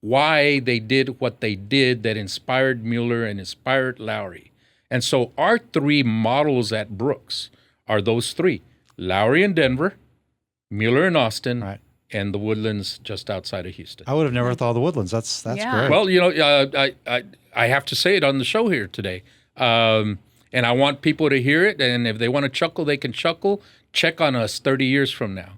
why they did what they did that inspired Mueller and inspired Lowry. And so our 3 models at Brooks are those 3. Lowry in Denver, Mueller in Austin, and the Woodlands just outside of Houston. I would have never thought of the Woodlands. That's Yeah. great. Well, I have to say it on the show here today. And I want people to hear it. And if they want to chuckle, they can chuckle. Check on us 30 years from now.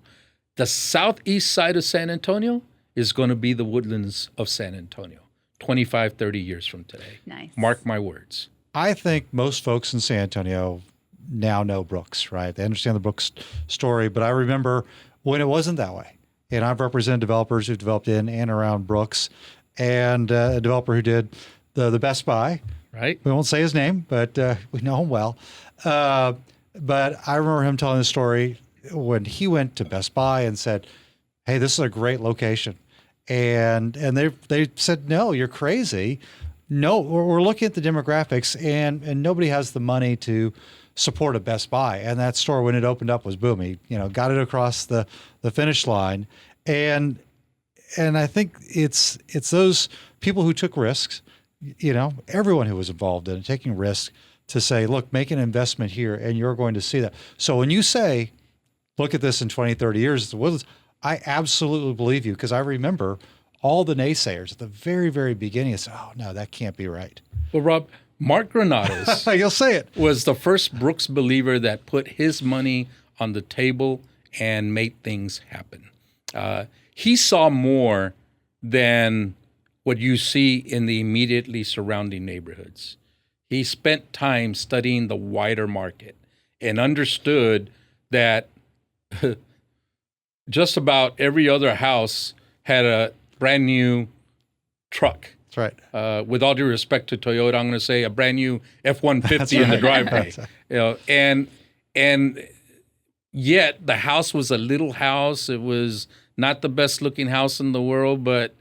The southeast side of San Antonio is going to be the Woodlands of San Antonio 25, 30 years from today. Nice. Mark my words. I think most folks in San Antonio now know Brooks, right? They understand the Brooks story, but I remember when it wasn't that way. And I've represented developers who've developed in and around Brooks, and a developer who did the Best Buy. Right? We won't say his name, but we know him well. But I remember him telling the story when he went to Best Buy and said, "Hey, this is a great location," and they said, "No, you're crazy. No, we're looking at the demographics, and nobody has the money to support a Best Buy." And that store, when it opened up, was boom. He, got it across the finish line, and I think it's those people who took risks. Everyone who was involved in it, taking risks to say, look, make an investment here and you're going to see that. So when you say, look at this in 20, 30 years, I absolutely believe you, because I remember all the naysayers at the very, very beginning. I said, oh, no, that can't be right. Well, Rob, Mark Granados You'll say it. was the first Brooks believer that put his money on the table and made things happen. He saw more than what you see in the immediately surrounding neighborhoods. He spent time studying the wider market and understood that just about every other house had a brand new truck. That's right. With all due respect to Toyota, I'm going to say a brand new F-150 in the driveway. And yet the house was a little house. It was not the best looking house in the world, but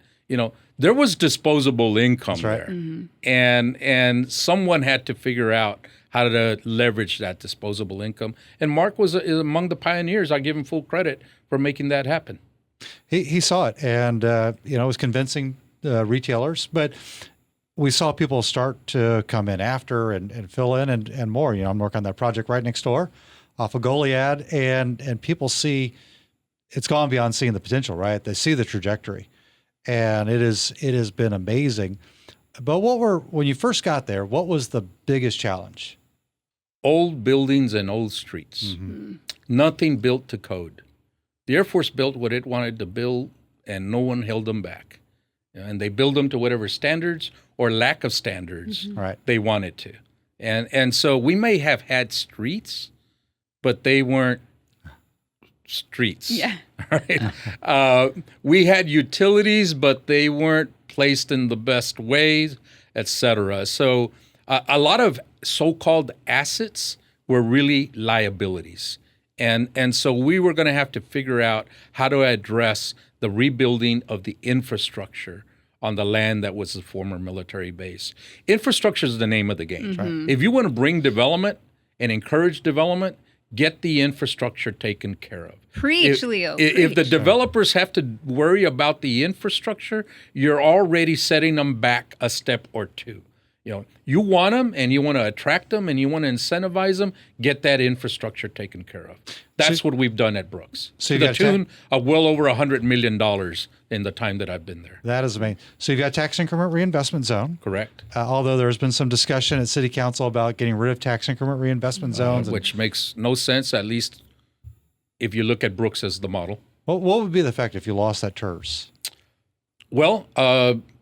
there was disposable income there. Mm-hmm. And someone had to figure out how to leverage that disposable income. And Mark was among the pioneers. I give him full credit for making that happen. He saw it, and was convincing retailers. But we saw people start to come in after and fill in and more. I'm working on that project right next door off of Goliad, and people see it's gone beyond seeing the potential, right? They see the trajectory. And it has been amazing. But when you first got there, what was the biggest challenge? Old buildings and old streets. Mm-hmm. Nothing built to code. The Air Force built what it wanted to build, and no one held them back. And they build them to whatever standards or lack of standards they wanted to. And so we may have had streets, but they weren't streets. Yeah. Right? We had utilities, but they weren't placed in the best ways, et cetera. So a lot of so-called assets were really liabilities. And so we were going to have to figure out how to address the rebuilding of the infrastructure on the land that was the former military base. Infrastructure is the name of the game. Mm-hmm. Right? If you want to bring development and encourage development, get the infrastructure taken care of. Preach, Leo. If the developers have to worry about the infrastructure, you're already setting them back a step or two. You want them and you want to attract them and you want to incentivize them, get that infrastructure taken care of. That's what we've done at Brooks. To the tune of well over $100 million in the time that I've been there. That is amazing. So you've got tax increment reinvestment zone. Correct. Although there's been some discussion at City Council about getting rid of tax increment reinvestment zones. Which makes no sense, at least if you look at Brooks as the model. What would be the effect if you lost that TERS? Well,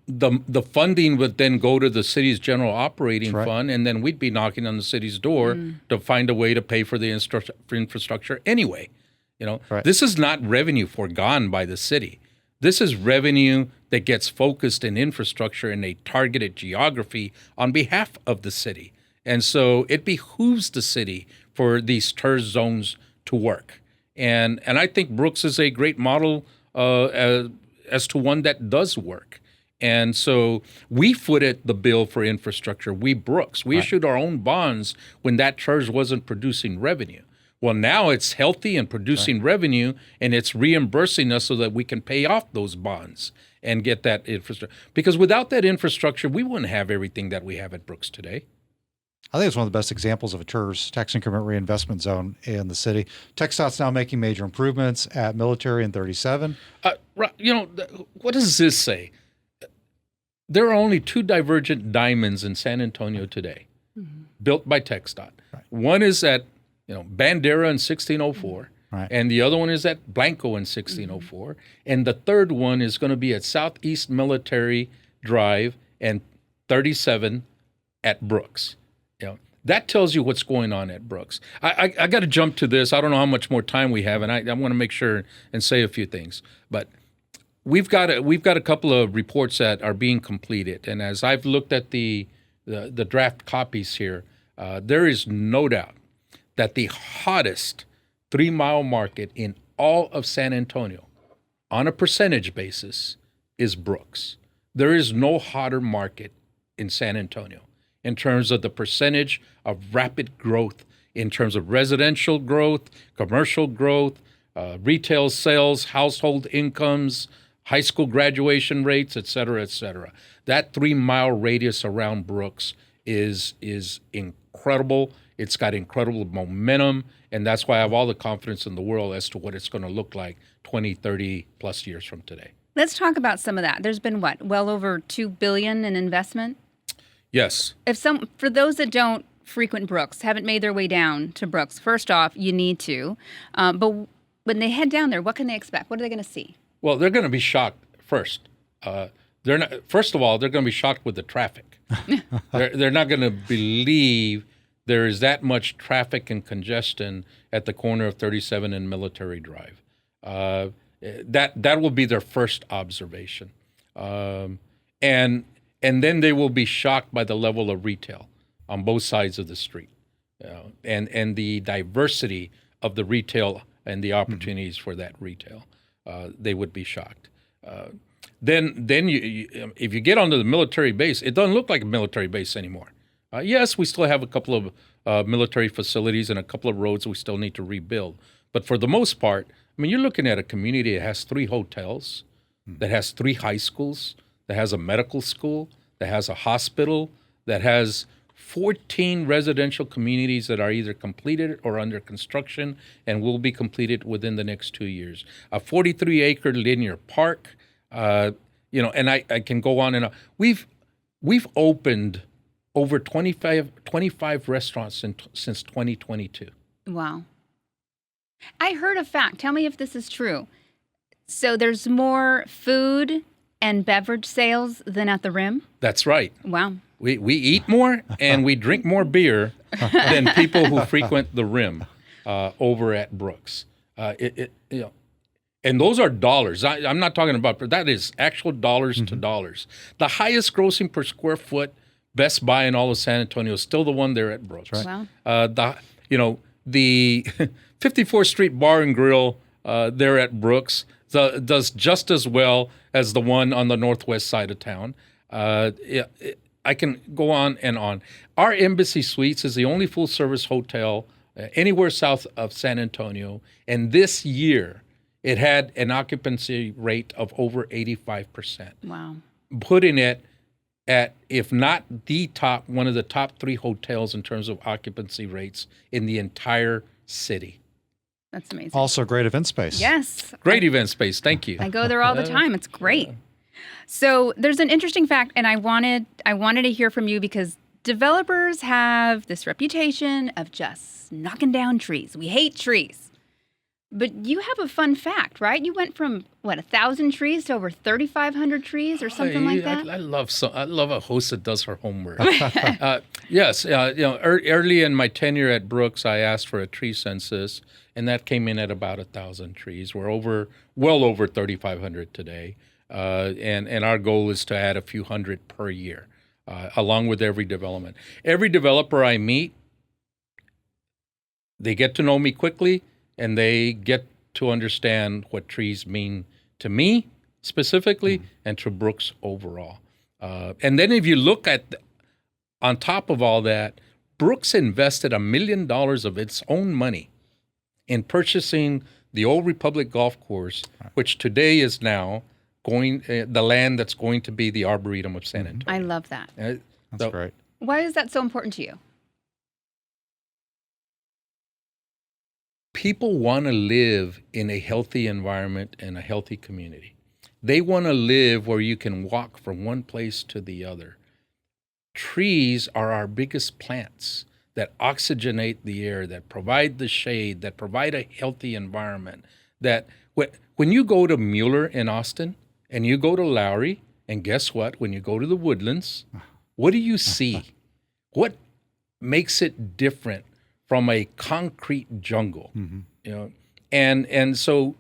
the funding would then go to the city's general operating fund, and then we'd be knocking on the city's door to find a way to pay for the infrastructure anyway. This is not revenue foregone by the city. This is revenue that gets focused in infrastructure in a targeted geography on behalf of the city. And so it behooves the city for these TERS zones to work. And I think Brooks is a great model as to one that does work. And so we footed the bill for infrastructure. Brooks. We issued our own bonds when that TERS wasn't producing revenue. Well, now it's healthy and producing revenue, and it's reimbursing us so that we can pay off those bonds and get that infrastructure. Because without that infrastructure, we wouldn't have everything that we have at Brooks today. I think it's one of the best examples of a TERS, tax increment reinvestment zone in the city. TxDOT's now making major improvements at Military and 37. What does this say? There are only 2 divergent diamonds in San Antonio today, built by TxDOT. Right. One is at Bandera in 1604, Right. and the other one is at Blanco in 1604, and the third one is going to be at Southeast Military Drive and 37 at Brooks. That tells you what's going on at Brooks. I got to jump to this. I don't know how much more time we have, and I want to make sure and say a few things. But we've got a couple of reports that are being completed, and as I've looked at the draft copies here, there is no doubt that the hottest 3-mile market in all of San Antonio, on a percentage basis, is Brooks. There is no hotter market in San Antonio in terms of the percentage of rapid growth, in terms of residential growth, commercial growth, retail sales, household incomes, high school graduation rates, et cetera, et cetera. That 3-mile radius around Brooks is incredible. It's got incredible momentum, and that's why I have all the confidence in the world as to what it's going to look like 20, 30 plus years from today. Let's talk about some of that. There's been well over $2 billion in investment. Yes. For those that don't frequent Brooks, haven't made their way down to Brooks, first off, you need to. But when they head down there, what can they expect? What are they going to see? Well, they're going to be shocked first. First of all, they're going to be shocked with the traffic. They're not going to believe there is that much traffic and congestion at the corner of 37 and Military Drive. That will be their first observation. And then they will be shocked by the level of retail on both sides of the street, and the diversity of the retail and the opportunities for that retail. They would be shocked. Then if you get onto the military base, it doesn't look like a military base anymore. Yes, we still have a couple of military facilities and a couple of roads we still need to rebuild. But for the most part, you're looking at a community that has 3 hotels, that has 3 high schools, that has a medical school, that has a hospital, that has 14 residential communities that are either completed or under construction and will be completed within the next 2 years. A 43-acre linear park, and I can go on and on. We've opened over 25 restaurants since 2022. Wow. I heard a fact. Tell me if this is true. So there's more food and beverage sales than at the Rim? That's right. Wow. We eat more and we drink more beer than people who frequent the Rim over at Brooks. And those are dollars. I'm not talking about, that is actual dollars to dollars. The highest grossing per square foot Best Buy in all of San Antonio is still the one there at Brooks. Right. Wow. The 54th Street Bar and Grill there at Brooks does just as well as the one on the northwest side of town. I can go on and on. Our Embassy Suites is the only full-service hotel anywhere south of San Antonio, and this year it had an occupancy rate of over 85%. Wow. Putting it at, if not the top, one of the top 3 hotels in terms of occupancy rates in the entire city. That's amazing. Also great event space. Yes. Great event space. Thank you. I go there all the time. It's great. So there's an interesting fact, and I wanted to hear from you because developers have this reputation of just knocking down trees. We hate trees. But you have a fun fact, right? You went from 1,000 trees to over 3,500 trees, or something like that. I love a host that does her homework. Yes, early in my tenure at Brooks, I asked for a tree census, and that came in at about 1,000 trees. We're well over 3,500 today, and our goal is to add a few hundred per year, along with every development. Every developer I meet, they get to know me quickly, and they get to understand what trees mean to me specifically and to Brooks overall. And then if you look at, on top of all that, Brooks invested $1 million of its own money in purchasing the Old Republic Golf Course, which today is now the land that's going to be the Arboretum of San Antonio. I love that. That's great. Why is that so important to you? people want to live in a healthy environment and a healthy community. They want to live where you can walk from one place to the other. Trees are our biggest plants that oxygenate the air, that provide the shade, that provide a healthy environment. That when you go to Mueller in Austin and you go to Lowry, and guess what? When you go to the Woodlands, what do you see? What makes it different from a concrete jungle? You know, and so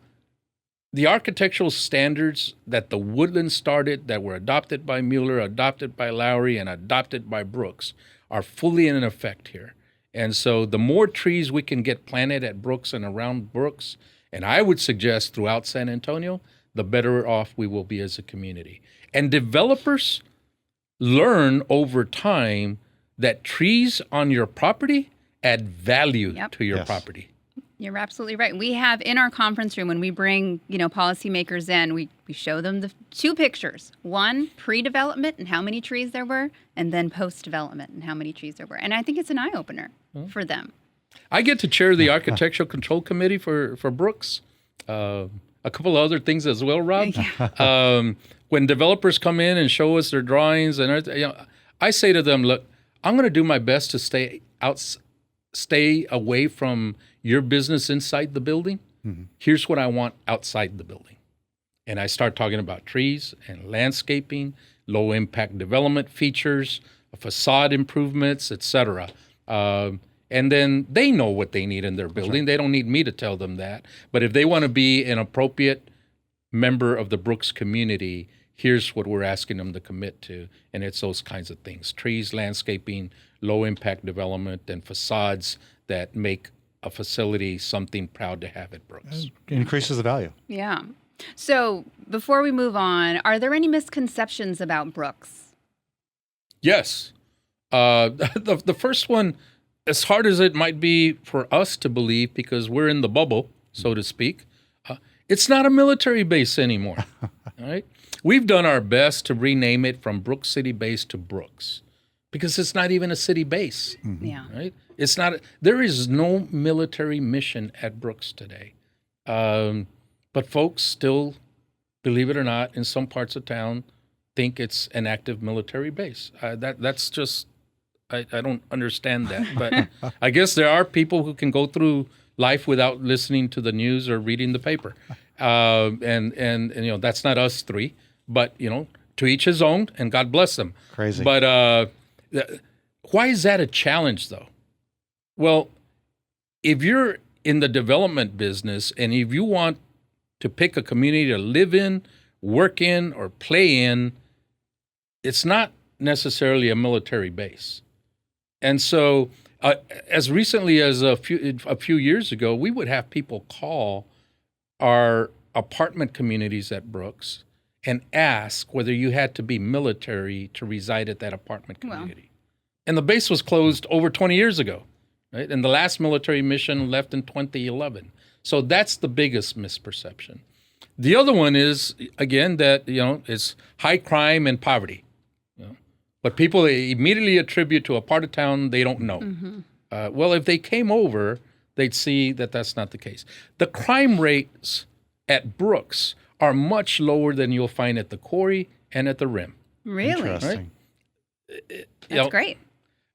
the architectural standards that the Woodlands started, that were adopted by Mueller, adopted by Lowry, and adopted by Brooks, are fully in effect here. And so the more trees we can get planted at Brooks and around Brooks, and I would suggest throughout San Antonio, the better off we will be as a community. And developers learn over time that trees on your property add value to your property. You're absolutely right. We have in our conference room, when we bring, policymakers in, we show them the two pictures. One, pre-development and how many trees there were, and then post-development and how many trees there were. And I think it's an eye-opener for them. I get to chair the Architectural Control Committee for Brooks. A couple of other things as well, Rob. When developers come in and show us their drawings, and I say to them, look, I'm going to do my best to stay away from your business inside the building. Here's what I want outside the building. And I start talking about trees and landscaping, low impact development features, facade improvements, etc. And then they know what they need in their building. Right. They don't need me to tell them that. But if they want to be an appropriate member of the Brooks community, here's what we're asking them to commit to. And it's those kinds of things: trees, landscaping, low impact development, and facades that make a facility something proud to have at Brooks. It increases the value. Yeah. So before we move on, are there any misconceptions about Brooks? Yes. The first one, as hard as it might be for us to believe, because we're in the bubble, so to speak, it's not a military base anymore. All right? We've done our best to rename it from Brooks City Base to Brooks, because it's not even a city base. Yeah. Right? It's not. There is no military mission at Brooks today. But folks still, believe it or not, in some parts of town, think it's an active military base. That's just, I don't understand that. But I guess there are people who can go through life without listening to the news or reading the paper. And that's not us three. But, to each his own, and God bless them. Crazy. But why is that a challenge, though? Well, if you're in the development business and if you want to pick a community to live in, work in, or play in, it's not necessarily a military base. And so as recently as a few years ago, we would have people call our apartment communities at Brooks and ask whether you had to be military to reside at that apartment community. And the base was closed over 20 years ago, right? And the last military mission left in 2011. So that's the biggest misperception. The other one is, again, that, it's high crime and poverty. But people immediately attribute to a part of town they don't know. Well, if they came over, they'd see that that's not the case. The crime rates at Brooks are much lower than you'll find at the Quarry and at the Rim. Really? Interesting. Right? That's great.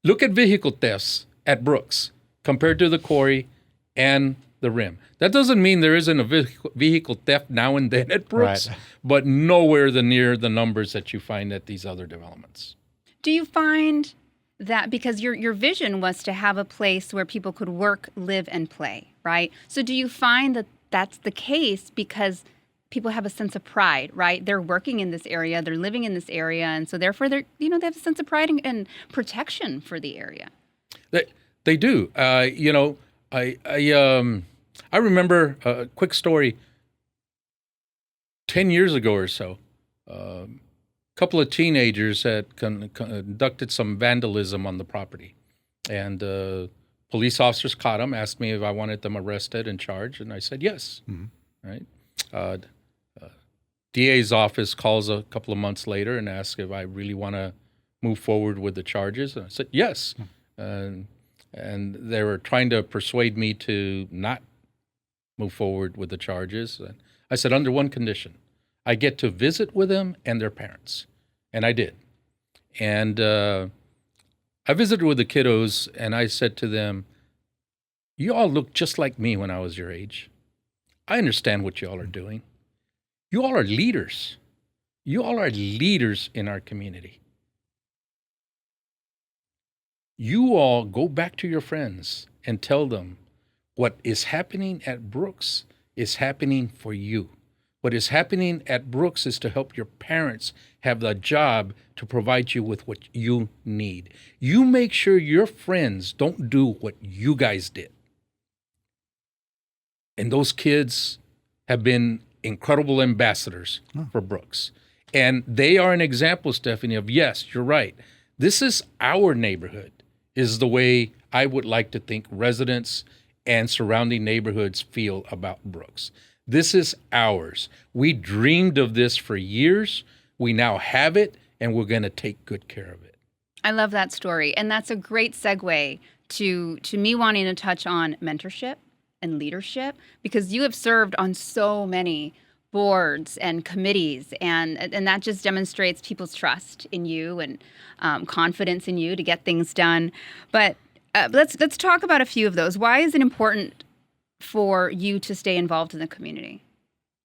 Look at vehicle thefts at Brooks compared to the Quarry and the Rim. That doesn't mean there isn't a vehicle theft now and then at Brooks, but nowhere near the numbers that you find at these other developments. Do you find that, because your vision was to have a place where people could work, live, and play, right? So do you find that that's the case because people have a sense of pride, right? They're working in this area, they're living in this area, and so therefore they have a sense of pride and protection for the area. They do. I remember a quick story. 10 years ago or so, a couple of teenagers had conducted some vandalism on the property, and police officers caught them, asked me if I wanted them arrested and charged, and I said yes. Right. DA's office calls a couple of months later and asks if I really want to move forward with the charges, and I said yes. And they were trying to persuade me to not move forward with the charges. And I said, under one condition, I get to visit with them and their parents. And I did. And I visited with the kiddos, and I said to them, you all look just like me when I was your age. I understand what you all are doing. You all are leaders. You all are leaders in our community. You all go back to your friends and tell them what is happening at Brooks is happening for you. What is happening at Brooks is to help your parents have the job to provide you with what you need. You make sure your friends don't do what you guys did. And those kids have been incredible ambassadors for Brooks. And they are an example, Stephanie, of yes, you're right. This is our neighborhood, is the way I would like to think residents and surrounding neighborhoods feel about Brooks. This is ours. We dreamed of this for years. We now have it, and we're going to take good care of it. I love that story. And that's a great segue to me wanting to touch on mentorship and leadership, because you have served on so many boards and committees, and that just demonstrates people's trust in you and confidence in you to get things done. But let's talk about a few of those. Why is it important for you to stay involved in the community?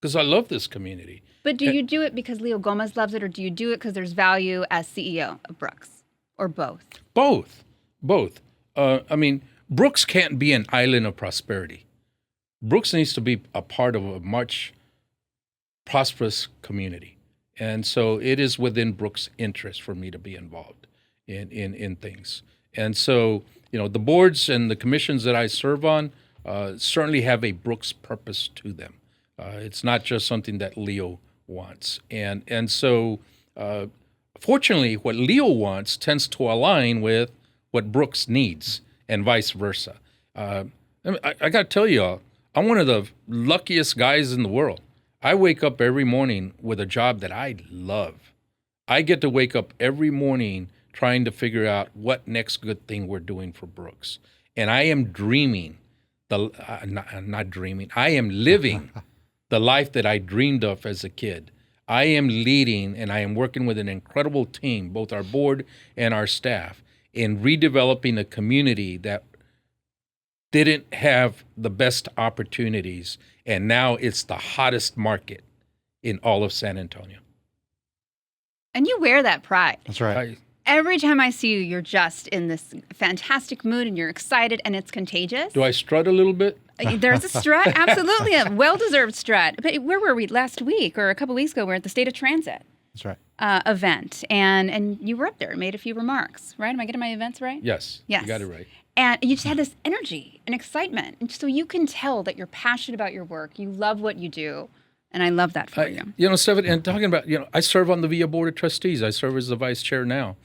Because I love this community. But do you do it because Leo Gomez loves it, or do you do it because there's value as CEO of Brooks, or both? Both. I mean, Brooks can't be an island of prosperity. Brooks needs to be a part of a much prosperous community. And so it is within Brooks' interest for me to be involved in things. And so, the boards and the commissions that I serve on certainly have a Brooks purpose to them. It's not just something that Leo wants. And so, fortunately, what Leo wants tends to align with what Brooks needs and vice versa. I got to tell you all, I'm one of the luckiest guys in the world. I wake up every morning with a job that I love. I get to wake up every morning trying to figure out what next good thing we're doing for Brooks. And I am dreaming, not dreaming, I am living the life that I dreamed of as a kid. I am leading, and I am working with an incredible team, both our board and our staff, in redeveloping a community that didn't have the best opportunities, and now it's the hottest market in all of San Antonio. And you wear that pride. That's right. Every time I see you, you're just in this fantastic mood, and you're excited, and it's contagious. Do I strut a little bit? There's a strut, absolutely, a well-deserved strut. But where were we last week, or a couple weeks ago? We were at the State of Transit. That's right. Event, and you were up there and made a few remarks, right? Am I getting my events right? Yes. Yes. You got it right. And you just had this energy and excitement. And so you can tell that you're passionate about your work. You love what you do. And I love that for you. Stephanie, and talking about, I serve on the VIA Board of Trustees. I serve as the vice chair now.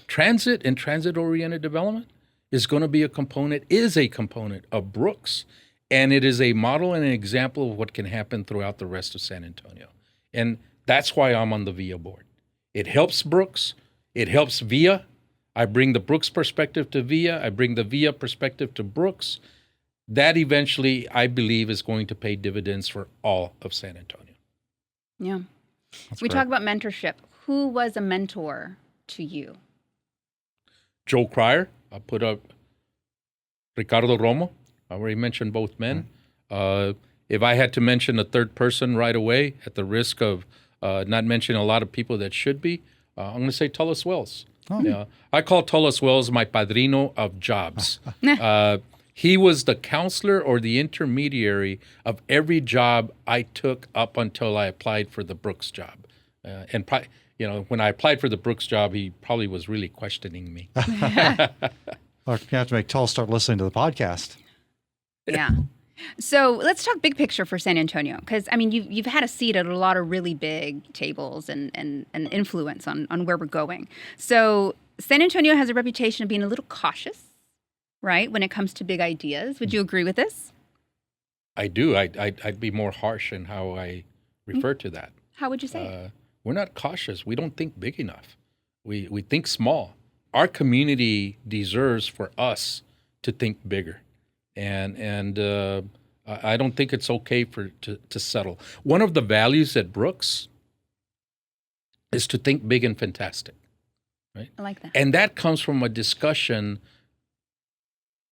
Transit and transit-oriented development is a component of Brooks. And it is a model and an example of what can happen throughout the rest of San Antonio. And that's why I'm on the VIA board. It helps Brooks. It helps VIA. I bring the Brooks perspective to VIA. I bring the VIA perspective to Brooks. That eventually, I believe, is going to pay dividends for all of San Antonio. Yeah. That's We great. talk about mentorship. Who was a mentor to you? Joe Cryer. I put up Ricardo Romo. I already mentioned both men. If I had to mention a third person right away, at the risk of not mentioning a lot of people that should be, I'm going to say Tullis Wells. Oh. Yeah, I call Tullis Wells my padrino of jobs. He was the counselor or the intermediary of every job I took up until I applied for the Brooks job. When I applied for the Brooks job, he probably was really questioning me. Well, you have to make Tull start listening to the podcast. Yeah. So let's talk big picture for San Antonio, because you've had a seat at a lot of really big tables and influence on where we're going. So San Antonio has a reputation of being a little cautious, right, when it comes to big ideas. Would you agree with this? I do. I'd be more harsh in how I refer to that. How would you say it? We're not cautious. We don't think big enough. We think small. Our community deserves for us to think bigger. And I don't think it's okay to settle. One of the values at Brooks is to think big and fantastic, right? I like that. And that comes from a discussion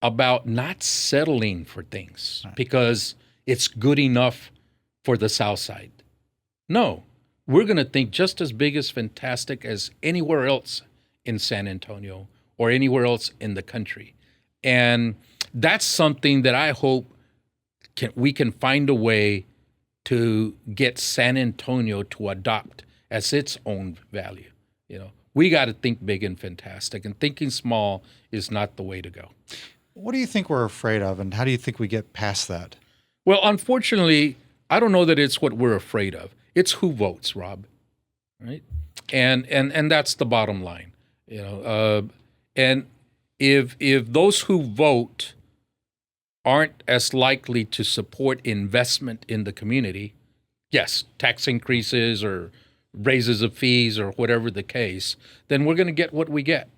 about not settling for things because it's good enough for the South Side. No, we're going to think just as big as fantastic as anywhere else in San Antonio or anywhere else in the country. And that's something that I hope we can find a way to get San Antonio to adopt as its own value. We got to think big and fantastic, and thinking small is not the way to go. What do you think we're afraid of, and how do you think we get past that? Well, unfortunately, I don't know that it's what we're afraid of. It's who votes, Rob, right? And that's the bottom line. And if those who vote aren't as likely to support investment in the community, yes, tax increases or raises of fees or whatever the case, then we're going to get what we get.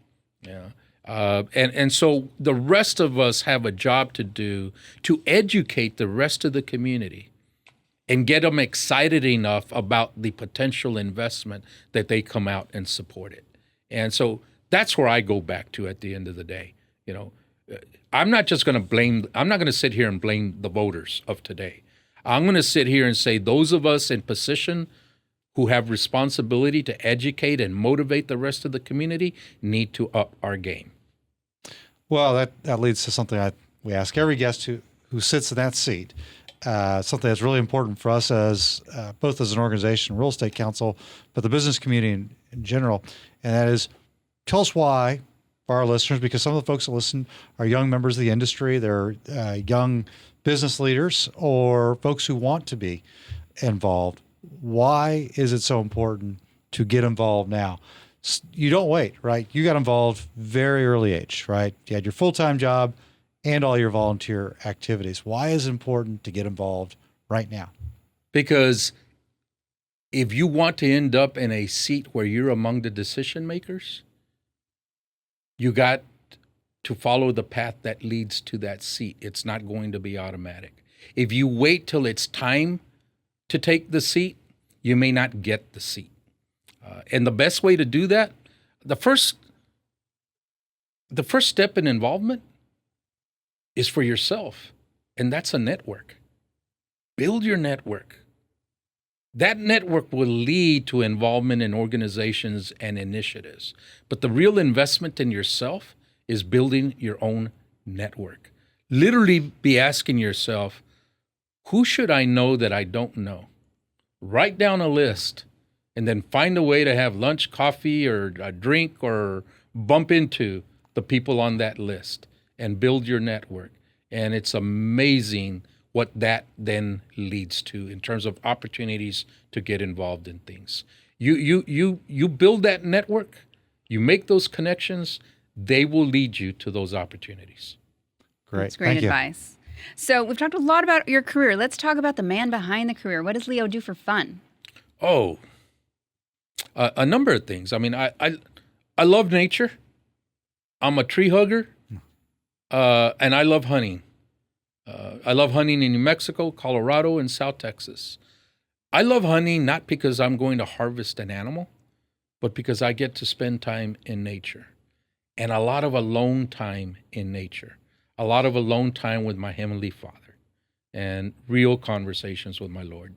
And so the rest of us have a job to do to educate the rest of the community and get them excited enough about the potential investment that they come out and support it. And so that's where I go back to at the end of the day. I'm not just going to I'm not going to sit here and blame the voters of today. I'm going to sit here and say those of us in position who have responsibility to educate and motivate the rest of the community need to up our game. Well, that leads to something we ask every guest who sits in that seat. Something that's really important for us as both as an organization, Real Estate Council, but the business community in general, and that is, tell us why for our listeners, because some of the folks that listen are young members of the industry, they're young business leaders or folks who want to be involved. Why is it so important to get involved now? You don't wait, right? You got involved very early age, right? You had your full-time job and all your volunteer activities. Why is it important to get involved right now? Because if you want to end up in a seat where you're among the decision makers, you got to follow the path that leads to that seat. It's not going to be automatic. If you wait till it's time to take the seat, you may not get the seat. And the best way to do that, the first step in involvement is for yourself, and that's a network. Build your network. That network will lead to involvement in organizations and initiatives. But the real investment in yourself is building your own network. Literally be asking yourself, who should I know that I don't know? Write down a list and then find a way to have lunch, coffee, or a drink, or bump into the people on that list and build your network. And it's amazing what that then leads to in terms of opportunities to get involved in things. You build that network, you make those connections, they will lead you to those opportunities. Great. That's great advice. So we've talked a lot about your career. Let's talk about the man behind the career. What does Leo do for fun? Oh, a number of things. I mean, I love nature. I'm a tree hugger, and I love hunting. I love hunting in New Mexico, Colorado, and South Texas. I love hunting not because I'm going to harvest an animal, but because I get to spend time in nature, and a lot of alone time in nature, a lot of alone time with my Heavenly Father, and real conversations with my Lord,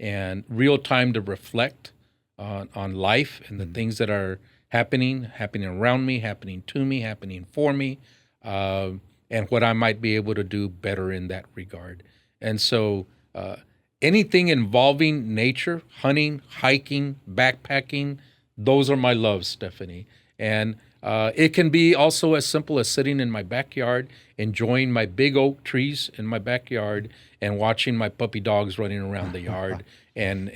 and real time to reflect on life and the things that are happening around me, happening to me, happening for me, and what I might be able to do better in that regard. And so anything involving nature, hunting, hiking, backpacking, those are my loves, Stephanie. And it can be also as simple as sitting in my backyard, enjoying my big oak trees in my backyard, and watching my puppy dogs running around the yard, and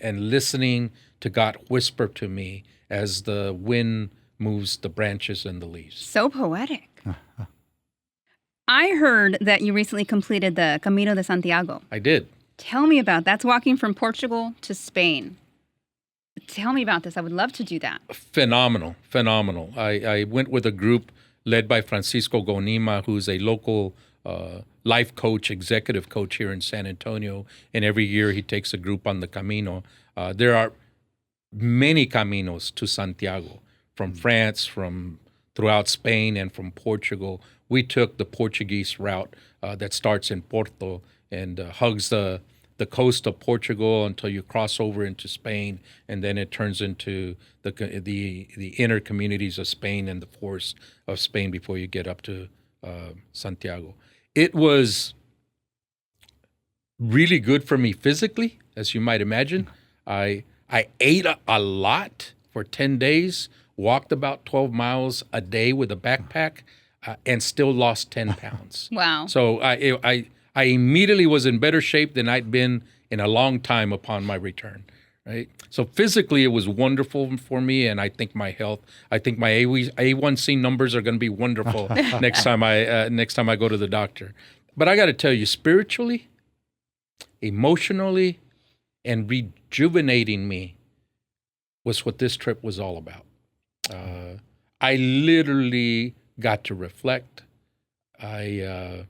listening to God whisper to me as the wind moves the branches and the leaves. So poetic. I heard that you recently completed the Camino de Santiago. I did. Tell me about that. That's walking from Portugal to Spain. Tell me about this. I would love to do that. Phenomenal. I went with a group led by Francisco Gonima, who's a local life coach, executive coach here in San Antonio, and every year he takes a group on the Camino. There are many caminos to Santiago, from France, from throughout Spain, and from Portugal. We took the Portuguese route that starts in Porto and hugs the coast of Portugal until you cross over into Spain, and then it turns into the inner communities of Spain and the forests of Spain before you get up to Santiago. It was really good for me physically, as you might imagine. I ate a lot for 10 days, walked about 12 miles a day with a backpack, and still lost 10 pounds. Wow. So I immediately was in better shape than I'd been in a long time upon my return, right? So physically, it was wonderful for me, and I think my health, I think my A1C numbers are going to be wonderful next time I go to the doctor. But I got to tell you, spiritually, emotionally, and rejuvenating me was what this trip was all about. I literally got to reflect. I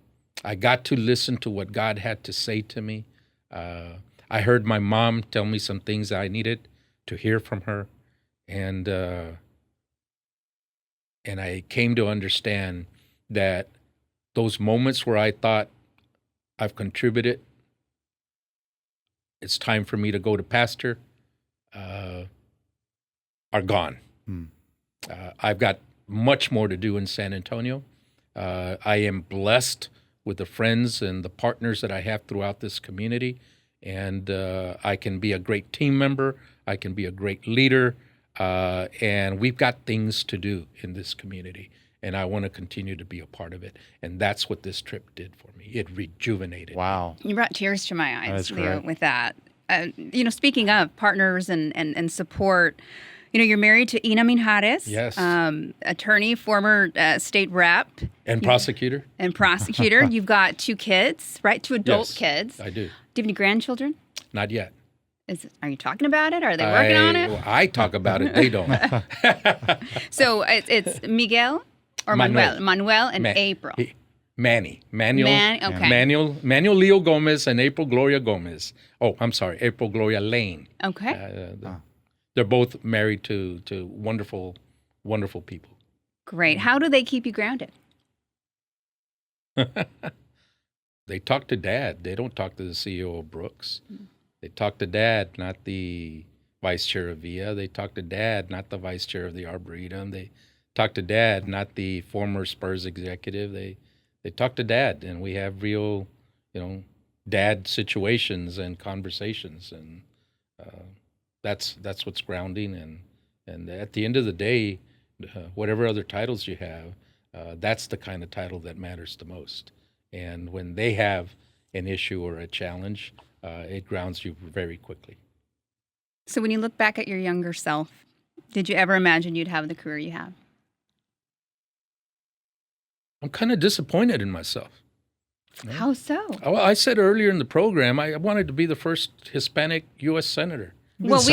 got to listen to what God had to say to me. I heard my mom tell me some things I needed to hear from her, and I came to understand that those moments where I thought I've contributed, it's time for me to go to pastor, are gone. I've got much more to do in San Antonio. I am blessed with the friends and the partners that I have throughout this community. And I can be a great team member. I can be a great leader. And we've got things to do in this community. And I want to continue to be a part of it. And that's what this trip did for me. It rejuvenated me. Wow. You brought tears to my eyes, That is Leo, great. with that. Speaking of partners and support, you're married to Ina Minjares. Yes. Attorney, former state rep. And prosecutor? And prosecutor. You've got 2 kids, right? 2 adult Yes, kids. I do. Do you have any grandchildren? Not yet. Are you talking about it? Are they working on it? I talk about it. They don't. So it's Miguel or Manuel? Manuel. Manuel and April. Manuel. Okay. Manuel Leo Gomez and April Gloria Gomez. Oh, I'm sorry, April Gloria Lane. Okay. They're both married to wonderful, wonderful people. Great. How do they keep you grounded? They talk to Dad. They don't talk to the CEO of Brooks. They talk to Dad, not the vice chair of VIA. They talk to Dad, not the vice chair of the Arboretum. They talk to Dad, not the former Spurs executive. They talk to Dad, and we have real, Dad situations and conversations, and that's what's grounding. And at the end of the day, whatever other titles you have, that's the kind of title that matters the most. And when they have an issue or a challenge, it grounds you very quickly. So when you look back at your younger self, did you ever imagine you'd have the career you have? I'm kind of disappointed in myself. How so? Well, I said earlier in the program, I wanted to be the first Hispanic U.S. senator. Well,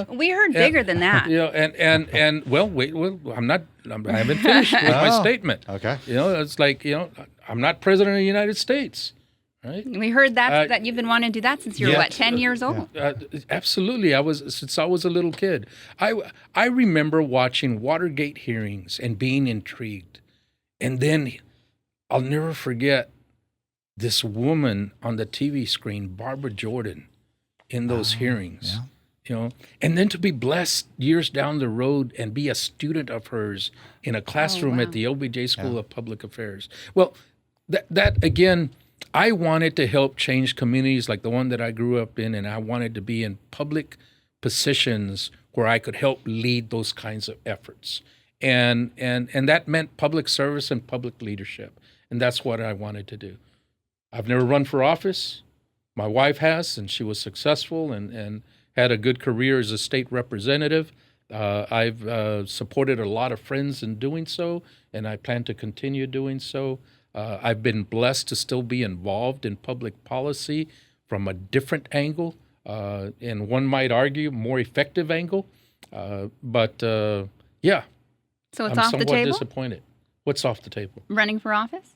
we heard bigger than that. And wait, I haven't finished with my statement. Okay. It's like, I'm not president of the United States, right? We heard that you've been wanting to do that since you were, 10 years old? Absolutely. Since I was a little kid. I remember watching Watergate hearings and being intrigued. And then I'll never forget this woman on the TV screen, Barbara Jordan, in those hearings. And then to be blessed years down the road and be a student of hers in a classroom at the LBJ School of Public Affairs. Well, that again, I wanted to help change communities like the one that I grew up in, and I wanted to be in public positions where I could help lead those kinds of efforts. And that meant public service and public leadership. And that's what I wanted to do. I've never run for office. My wife has, and she was successful and had a good career as a state representative. I've supported a lot of friends in doing so, and I plan to continue doing so. I've been blessed to still be involved in public policy from a different angle, and one might argue more effective angle. But So it's I'm off the somewhat table? disappointed. What's off the table? Running for office?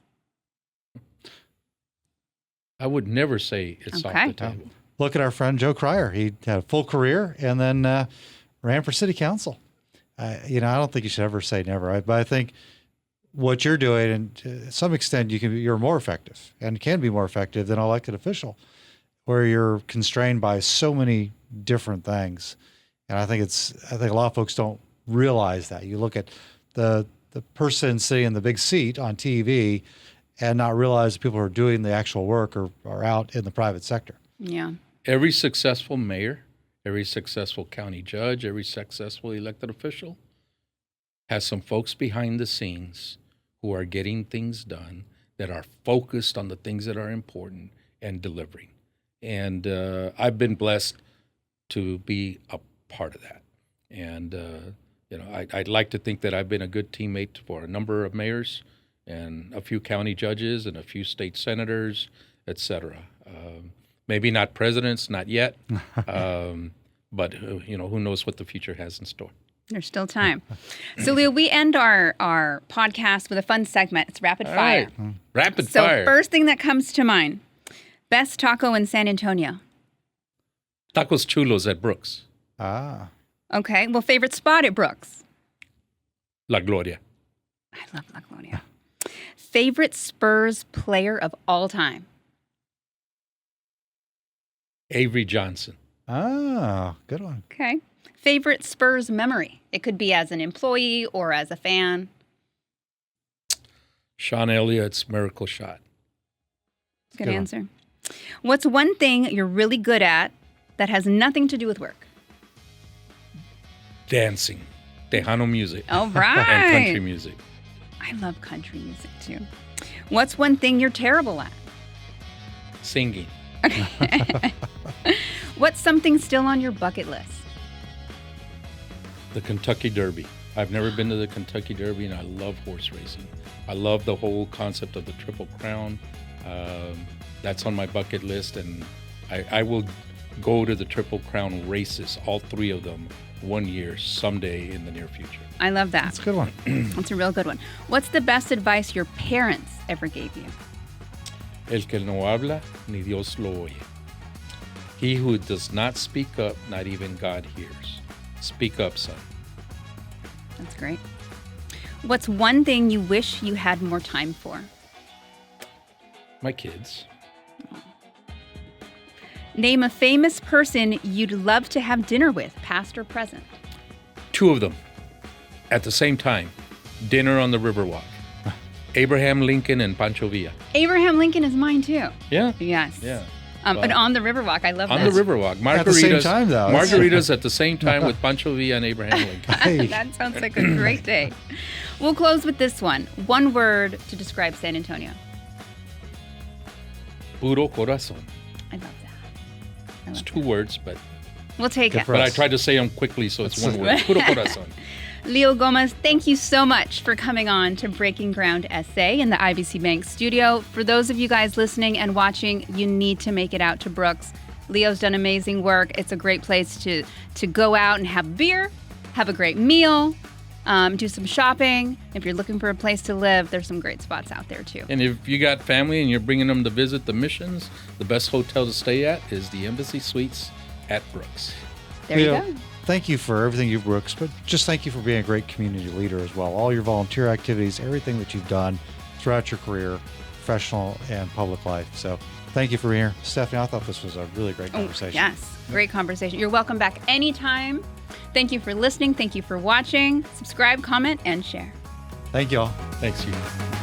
I would never say it's off Okay. the table. Look at our friend Joe Cryer. He had a full career and then ran for city council. I don't think you should ever say never, right? But I think what you're doing, and to some extent, you're more effective and can be more effective than an elected official, where you're constrained by so many different things. And I think a lot of folks don't realize that. You look at the person sitting in the big seat on TV and not realize people who are doing the actual work are out in the private sector. Yeah. Every successful mayor, every successful county judge, every successful elected official has some folks behind the scenes who are getting things done, that are focused on the things that are important and delivering. And I've been blessed to be a part of that. And, I'd like to think that I've been a good teammate for a number of mayors and a few county judges and a few state senators, et cetera. Maybe not presidents, not yet, but who knows what the future has in store. There's still time. So, Leo, we end our podcast with a fun segment. It's rapid fire. Right. Rapid So, fire. first thing that comes to mind, best taco in San Antonio. Tacos Chulos at Brooks. Ah. Okay. Well, favorite spot at Brooks? La Gloria. I love La Gloria. Favorite Spurs player of all time? Avery Johnson. Ah, good one. Okay. Favorite Spurs memory? It could be as an employee or as a fan. Sean Elliott's miracle shot. Good one. answer. What's one thing you're really good at that has nothing to do with work? Dancing. Tejano music. All And right. country music. I love country music too. What's one thing you're terrible at? Singing. What's something still on your bucket list? The Kentucky Derby. I've never been to the Kentucky Derby, and I love horse racing. I love the whole concept of the Triple Crown. That's on my bucket list, and I will go to the Triple Crown races, all three of them, one year someday in the near future. I love that. That's a good one. That's a real good one. What's the best advice your parents ever gave you? El que no habla, ni Dios lo oye. He who does not speak up, not even God hears. Speak up, son. That's great. What's one thing you wish you had more time for? My kids. Name a famous person you'd love to have dinner with, past or present. Two of them at the same time. Dinner on the Riverwalk. Abraham Lincoln and Pancho Villa. Abraham Lincoln is mine too. Yeah? Yes. Yeah. And on the Riverwalk, I love On that. the Riverwalk. Margaritas, At the same time, though. Margaritas at the same time with Pancho Villa and Abraham Lincoln. Hey. That sounds like a great day. We'll close with this one. One word to describe San Antonio. Puro corazón. I love that. It's two words, but We'll take it. for I us. tried to say them quickly, so it's one word. Puro corazón. Leo Gomez, thank you so much for coming on to Breaking Ground SA in the IBC Bank studio. For those of you guys listening and watching, you need to make it out to Brooks. Leo's done amazing work. It's a great place to go out and have beer, have a great meal, do some shopping. If you're looking for a place to live, there's some great spots out there too. And if you got family and you're bringing them to visit the missions, the best hotel to stay at is the Embassy Suites at Brooks. There you Leo, go. Thank you for everything you've Brooks, but just thank you for being a great community leader as well. All your volunteer activities, everything that you've done throughout your career, professional and public life. So thank you for being here. Stephanie, I thought this was a really great conversation. Yes, great conversation. You're welcome back anytime. Thank you for listening. Thank you for watching. Subscribe, comment, and share. Thank you all. Thanks, you.